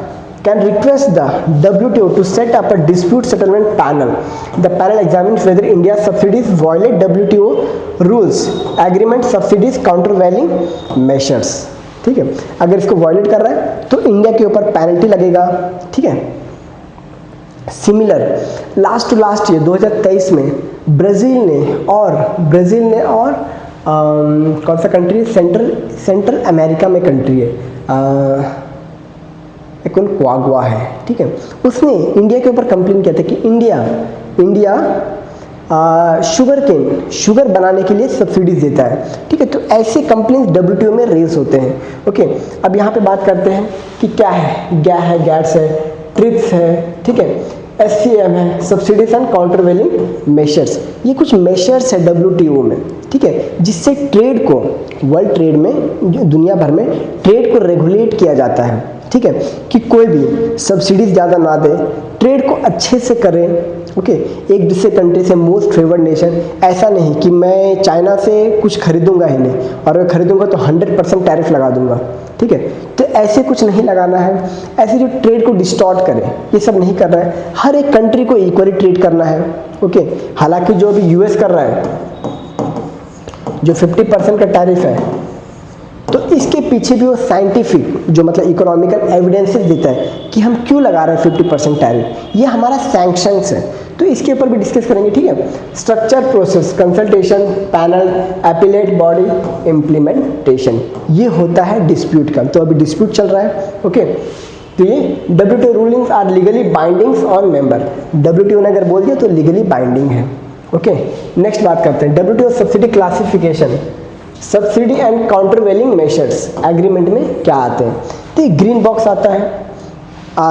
can request the WTO to set up a dispute settlement panel. The panel examines whether India's subsidies violate WTO rules, agreement, subsidies, countervailing measures. ठीक है, अगर इसको violet कर रहा है तो India के ऊपर पेनल्टी लगेगा। ठीक है, similar last to last year 2023 में ब्राज़ील ने और कौन सा कंट्री? सेंट्रल अमेरिका में कंट्री है, क्वागुआ है। ठीक है, उसने इंडिया के ऊपर कंप्लेन किया था कि इंडिया शुगर केन, शुगर बनाने के लिए सब्सिडीज देता है, ठीक है। तो ऐसे कंपनीज WTO में रेस होते हैं, ओके। अब यहाँ पे बात करते हैं कि क्या है, गैट्स है, ट्रिप्स है, ठीक है, SCM है, सब्सिडीज एंड काउंटरवेलिंग मेजर्स। ये कुछ मेजर्स है WTO में, ठीक है, जिससे ट्रेड को, वर्ल्ड ट्रेड में, दुनिया भर में ट्रेड को रेगुलेट किया जाता है, ठीक है, कि कोई भी सब्सिडीज ज़्यादा ना दे, ट्रेड को अच्छे से करें, ओके। एक दूसरे कंट्री से मोस्ट फेवर्ड नेशन, ऐसा नहीं कि मैं चाइना से कुछ खरीदूंगा ही नहीं और अगर खरीदूंगा तो 100% टैरिफ लगा दूंगा, ठीक है। तो ऐसे कुछ नहीं लगाना है, ऐसे जो ट्रेड को डिस्टॉर्ट करे ये सब नहीं करना है, हर एक कंट्री को इक्वली ट्रीट करना है, ओके। हालांकि जो अभी US कर रहा है, जो 50% का टैरिफ है, तो इसके पीछे भी वो साइंटिफिक, जो मतलब इकोनॉमिकल एविडेंसेस देता है कि हम क्यों लगा रहे हैं 50% टैरिफ, ये हमारा सैंक्शंस है, तो इसके ऊपर भी डिस्कस करेंगे, ठीक है। Structure, process, consultation, panel, appellate body, implementation, ये होता है डिस्प्यूट का। तो अभी डिस्प्यूट चल रहा है, ओके। तो ये WTO rulings are legally bindings on member, WTO ने अगर बोल दिया तो लीगली बाइंडिंग है, ओके। नेक्स्ट बात करते हैं WTO subsidy classification, subsidy and countervailing measures agreement में क्या आते हैं। तो ग्रीन बॉक्स आता है,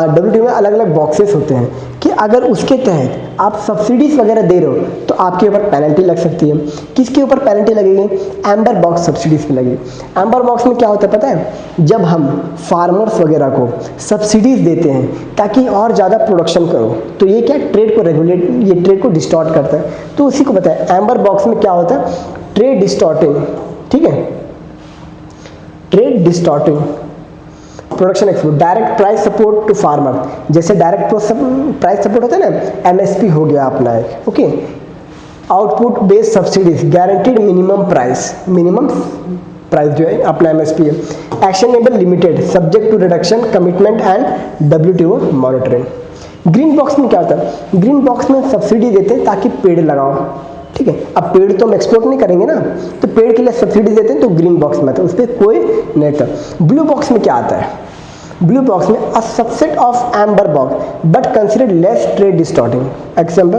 WTO में अलग अलग बॉक्सेस होते हैं कि अगर उसके तहत आप सब्सिडीज वगैरह दे रहे हो तो आपके ऊपर पेनल्टी लग सकती है। किसके ऊपर पेनल्टी लगेगी? एम्बर बॉक्स सब्सिडीज पे लगेगी। एम्बर बॉक्स में क्या होता है पता है? जब हम फार्मर्स वगैरह को सब्सिडीज देते हैं ताकि और ज़्यादा प्रोडक्शन करो, तो ये क्या ट्रेड को रेगुलेट, ये ट्रेड को डिस्टॉर्ट करता है। तो उसी को पता है एम्बर बॉक्स में क्या होता है, ट्रेड डिस्टॉर्टिंग, ठीक है, trade distorting production export, direct price support to farmer, जैसे डायरेक्ट प्राइस सपोर्ट होता है ना, MSP हो गया अपना एक, ओके। Output based subsidies, guaranteed minimum price, minimum price जो है अपना MSP है। Actionable limited, subject to reduction, commitment and WTO monitoring. Green box में क्या होता है? ग्रीन बॉक्स में सब्सिडी देते हैं ताकि पेड़ लगाओ, ठीक है। अब पेड़ तो हम एक्सपोर्ट नहीं करेंगे ना, तो पेड़ के लिए सब्सिडी देते हैं, तो ग्रीन बॉक्स में आता है, उस पर कोई नहीं था। ब्लू बॉक्स में क्या आता है? ब्लू बॉक्स में a subset of amber box but considered less trade distorting. Example,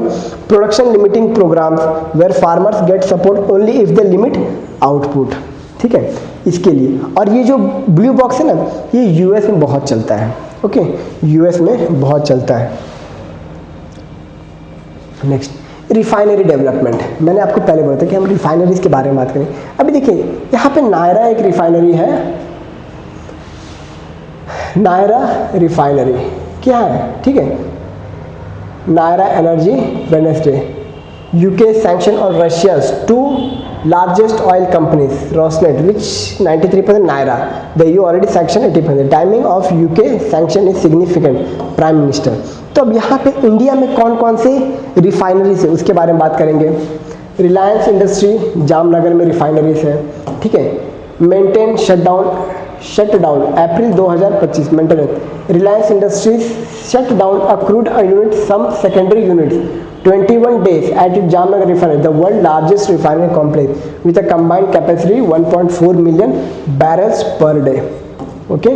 production limiting programmes where farmers get support only if they limit output, ठीक है, इसके लिए। और ये जो ब्लू बॉक्स है ना, ये US में बहुत चलता है, ओके, US में बहुत चलता है। Next, refinery development. मैंने आपको पहले बोला था कि हम रिफाइनरीज के बारे में बात करें। अभी देखिए यहाँ पे नायरा एक रिफाइनरी है, नायरा रिफाइनरी क्या है, ठीक है, Nayara Energy Wednesday, UK sanction और Russia's two largest oil companies, Rosneft, which 93% Naira. The EU already sanctioned 80%. Timing of UK sanction is significant. Prime Minister. तो अब यहाँ पे इंडिया में कौन कौन से रिफाइनरीज है उसके बारे में बात करेंगे। रिलायंस इंडस्ट्री जामनगर में रिफाइनरीज है, ठीक है। Maintain shutdown April 2025 maintenance. Reliance Industries shut down a crude unit some secondary units 21 days at its Jamnagar refinery, the world's largest refinery complex with a combined capacity 1.4 million barrels per day. Okay,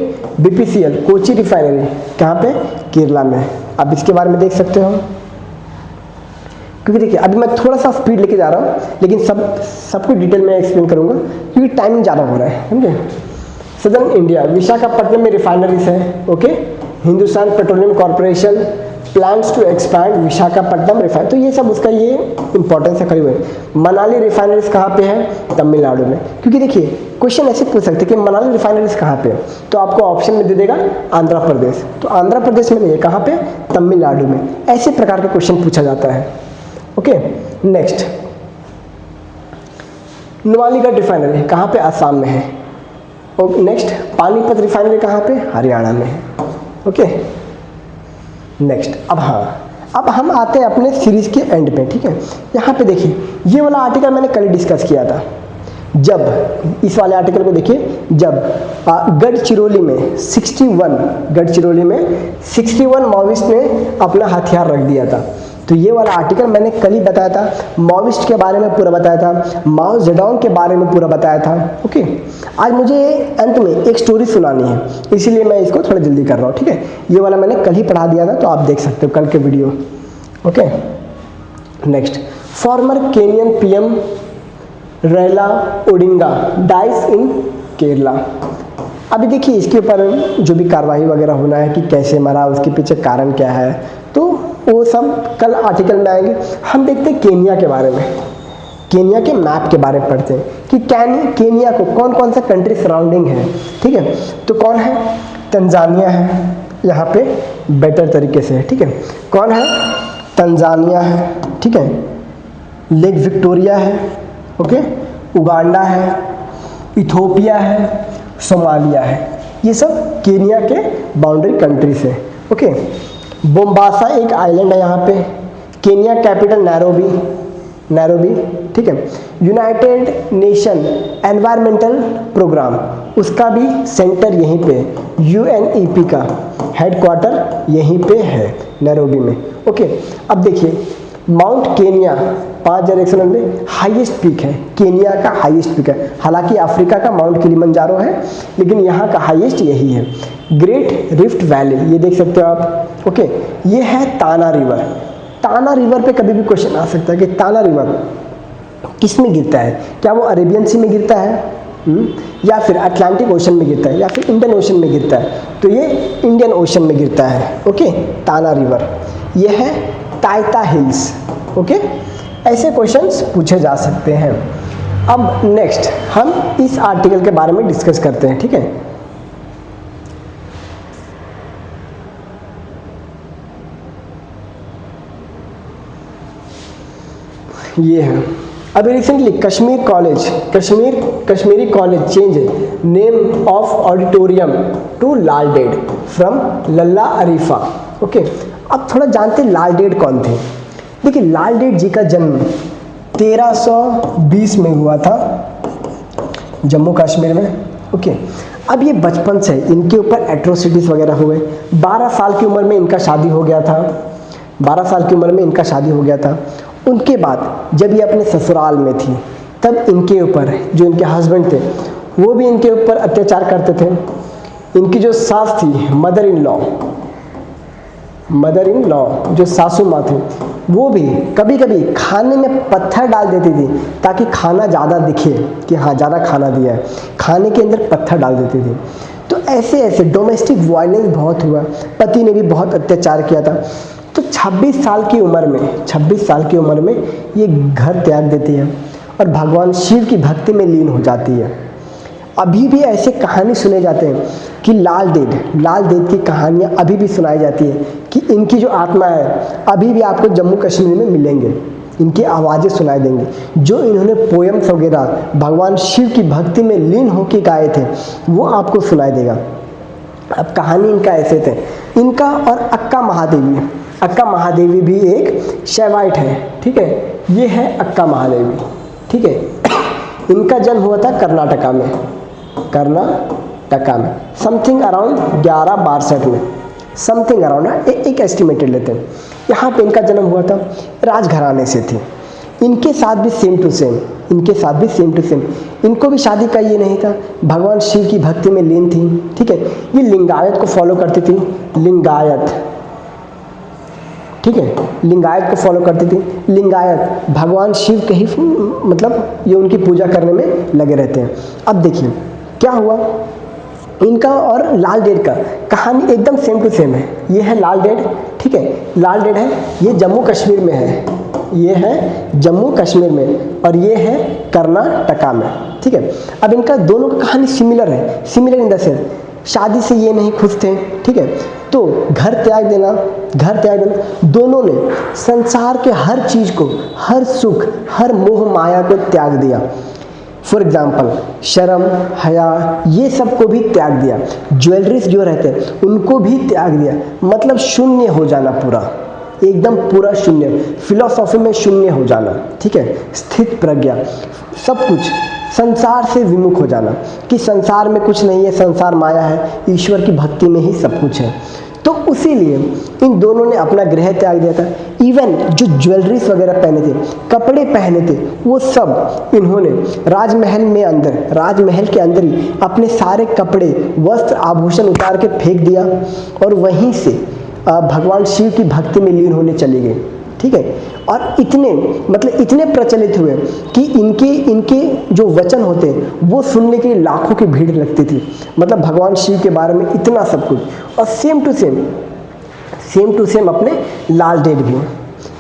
BPCL Kochi refinery कहाँ पे? केरला में। अब इसके बारे में देख सकते हो, क्योंकि देखिए अभी मैं थोड़ा सा स्पीड लेके जा रहा हूँ, लेकिन सब कुछ डिटेल में एक्सप्लेन करूँगा क्योंकि टाइमिंग ज़्यादा हो रहा है, समझे। सदर्न इंडिया, विशाखापट्टनम में रिफाइनरीज है, okay. Hindustan Petroleum Corporation plans to expand Visakhapatnam refinery, तो ये सब उसका ये इंपॉर्टेंस है करीब है। मनाली रिफाइनरीज कहाँ पे है? तमिलनाडु में। क्योंकि देखिए क्वेश्चन ऐसे पूछ सकते हैं कि मनाली रिफाइनरीज कहाँ पे है, तो आपको ऑप्शन में दे देगा आंध्र प्रदेश, तो आंध्र प्रदेश में नहीं है, कहाँ पे? तमिलनाडु में। ऐसे प्रकार का क्वेश्चन पूछा जाता है, ओके। नेक्स्ट, नुमालीगढ़ रिफाइनरी कहाँ पे? आसाम में है। और नेक्स्ट, पानीपत रिफाइनरी कहाँ पे? हरियाणा में है, ओके। नेक्स्ट, अब हम आते हैं अपने सीरीज के एंड पे, ठीक है। यहाँ पे देखिए ये वाला आर्टिकल मैंने कल डिस्कस किया था। जब इस वाले आर्टिकल को देखिए, जब गढ़चिरौली में 61 माओविस्ट ने अपना हथियार रख दिया था, तो ये वाला आर्टिकल मैंने कल ही बताया था। माओविस्ट के बारे में पूरा बताया था, माओ जेडोंग के बारे में पूरा बताया था, ओके। आज मुझे अंत में एक स्टोरी सुनानी है, इसीलिए मैं इसको थोड़ा जल्दी कर रहा हूँ, ठीक है। ये वाला मैंने कल ही पढ़ा दिया था, तो आप देख सकते हो कल के video, okay. Next, former Kenyan PM Raila Odinga dies in Kerala. अभी देखिए इसके ऊपर जो भी कार्रवाई वगैरह होना है कि कैसे मरा, उसके पीछे कारण क्या है, तो वो सब कल आर्टिकल में आएंगे। हम देखते हैं केनिया के बारे में, केनिया के मैप के बारे में पढ़ते हैं कि केनिया को कौन कौन सा कंट्री सराउंडिंग है। ठीक है, तो कौन है, तंजानिया है यहाँ पे बेटर तरीके से, ठीक है, कौन है, तंजानिया है, ठीक है, लेक विक्टोरिया है, ओके, उगांडा है, इथोपिया है, सोमालिया है, ये सब केनिया के बाउंड्री कंट्रीज है, ओके। बोम्बासा एक आइलैंड है यहाँ पे, केनिया कैपिटल नैरोबी, ठीक है। यूनाइटेड नेशन एनवायरमेंटल प्रोग्राम, उसका भी सेंटर यहीं पे, UNEP का हेडक्वार्टर यहीं पे है नैरोबी में, ओके। अब देखिए माउंट केनिया 5190 हाईएस्ट पीक है, केनिया का हाईएस्ट पीक है। हालांकि अफ्रीका का माउंट किलिमंजारो है, लेकिन यहाँ का हाईएस्ट यही है। ग्रेट रिफ्ट वैली, ये देख सकते हो आप, ओके। ये है ताना रिवर। ताना रिवर पे कभी भी क्वेश्चन आ सकता है कि ताना रिवर किस में गिरता है, क्या वो अरेबियन सी में गिरता है, या फिर अटलांटिक ओशन में गिरता है, या फिर इंडियन ओशन में गिरता है, तो ये इंडियन ओशन में गिरता है, ओके। ताना रिवर, ये है ताइता हिल्स, ओके। ऐसे क्वेश्चंस पूछे जा सकते हैं। अब नेक्स्ट हम इस आर्टिकल के बारे में डिस्कस करते हैं, ठीक है। ये है, अभी recently Kashmiri college change name of auditorium to Lal Ded from Lalla Arifa, okay. अब थोड़ा जानते हैं लाल डेड कौन थे। देखिए लाल डेड जी का जन्म 1320 में हुआ था जम्मू कश्मीर में, ओके। अब ये बचपन से इनके ऊपर एट्रोसिटीज वगैरह हुए। 12 साल की उम्र में इनका शादी हो गया था, 12 साल की उम्र में इनका शादी हो गया था। उनके बाद जब ये अपने ससुराल में थी, तब इनके ऊपर जो इनके हस्बैंड थे वो भी इनके ऊपर अत्याचार करते थे। इनकी जो सास थी, मदर इन लॉ जो सासू माँ थी, वो भी कभी कभी खाने में पत्थर डाल देती थी ताकि खाना ज़्यादा दिखे कि हाँ ज़्यादा खाना दिया है, खाने के अंदर पत्थर डाल देती थी। तो ऐसे डोमेस्टिक वायलेंस बहुत हुआ, पति ने भी बहुत अत्याचार किया था। तो 26 साल की उम्र में ये घर त्याग देती है और भगवान शिव की भक्ति में लीन हो जाती है। अभी भी ऐसे कहानी सुने जाते हैं कि लाल डेड की कहानियाँ अभी भी सुनाई जाती है कि इनकी जो आत्मा है अभी भी आपको जम्मू कश्मीर में मिलेंगे, इनकी आवाज़ें सुनाई देंगी। जो इन्होंने पोएम्स वगैरह भगवान शिव की भक्ति में लीन होकर गाए थे वो आपको सुनाई देगा। अब कहानी इनका ऐसे थे, इनका और अक्का महादेवी भी एक शैवाइट है, ठीक है। ये है अक्का महादेवी, ठीक है। इनका जन्म हुआ था कर्नाटका में समथिंग अराउंड 1162 में, समथिंग अराउंड एक एस्टिमेटेड लेते हैं। यहाँ पे इनका जन्म हुआ था, राजघराने से थी। इनके साथ भी सेम टू सेम, इनको भी शादी का ये नहीं था, भगवान शिव की भक्ति में लीन थी, ठीक है। ये लिंगायत को फॉलो करती थी, लिंगायत को फॉलो करती थी। लिंगायत भगवान शिव के ही मतलब ये उनकी पूजा करने में लगे रहते हैं। अब देखिए क्या हुआ, इनका और लाल डेड का कहानी एकदम सेम टू सेम है। ये है लाल डेड, ठीक है, लाल डेड है, ये जम्मू कश्मीर में है, और ये है कर्नाटका में, ठीक है। अब इनका दोनों का कहानी सिमिलर इन द सेंस, शादी से ये नहीं खुश थे, ठीक है। तो घर त्याग देना, दोनों ने संसार के हर चीज को, हर सुख, हर मोह माया को त्याग दिया। फॉर एग्जाम्पल शर्म, हया, ये सब को भी त्याग दिया। ज्वेलरीज जो रहते हैं उनको भी त्याग दिया, मतलब शून्य हो जाना, एकदम पूरा शून्य, फिलॉसफी में शून्य हो जाना, ठीक है। स्थित प्रज्ञा, सब कुछ संसार से विमुख हो जाना कि संसार में कुछ नहीं है, संसार माया है, ईश्वर की भक्ति में ही सब कुछ है। तो उसीलिए इन दोनों ने अपना गृह त्याग दिया था। इवन जो ज्वेलरीज वगैरह पहने थे, कपड़े पहने थे, वो सब इन्होंने राजमहल के अंदर ही अपने सारे कपड़े, वस्त्र, आभूषण उतार के फेंक दिया और वहीं से भगवान शिव की भक्ति में लीन होने चली गई, ठीक है। और इतने मतलब इतने प्रचलित हुए कि इनके जो वचन होते हैं वो सुनने के लिए लाखों की भीड़ लगती थी। मतलब भगवान शिव के बारे में इतना सब कुछ। और सेम टू सेम अपने लाल डेट भी,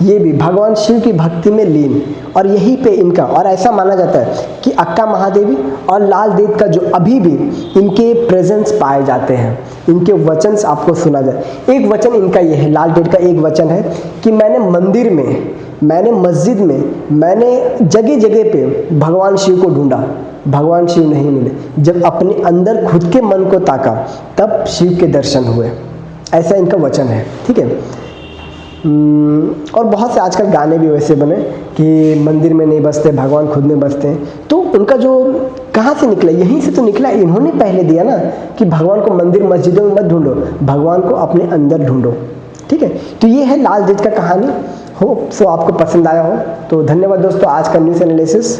ये भी भगवान शिव की भक्ति में लीन, और यहीं पे इनका, और ऐसा माना जाता है कि अक्का महादेवी और लाल देव का जो अभी भी इनके प्रेजेंस पाए जाते हैं, इनके वचन आपको सुना जाए। एक वचन इनका ये है, लाल डेव का एक वचन है कि मैंने मंदिर में, मैंने मस्जिद में, मैंने जगह जगह पे भगवान शिव को ढूंढा, भगवान शिव नहीं मिले। जब अपने अंदर खुद के मन को ताका तब शिव के दर्शन हुए, ऐसा इनका वचन है, ठीक है। और बहुत से आजकल गाने भी वैसे बने कि मंदिर में नहीं बसते, भगवान खुद में बसते हैं। तो उनका जो कहाँ से निकला, यहीं से तो निकला, इन्होंने पहले दिया ना कि भगवान को मंदिर मस्जिदों में मत ढूंढो, भगवान को अपने अंदर ढूंढो, ठीक है। तो ये है लाल देव का कहानी। होप सो आपको पसंद आया हो। तो धन्यवाद दोस्तों, आज का न्यूज़ एनालिसिस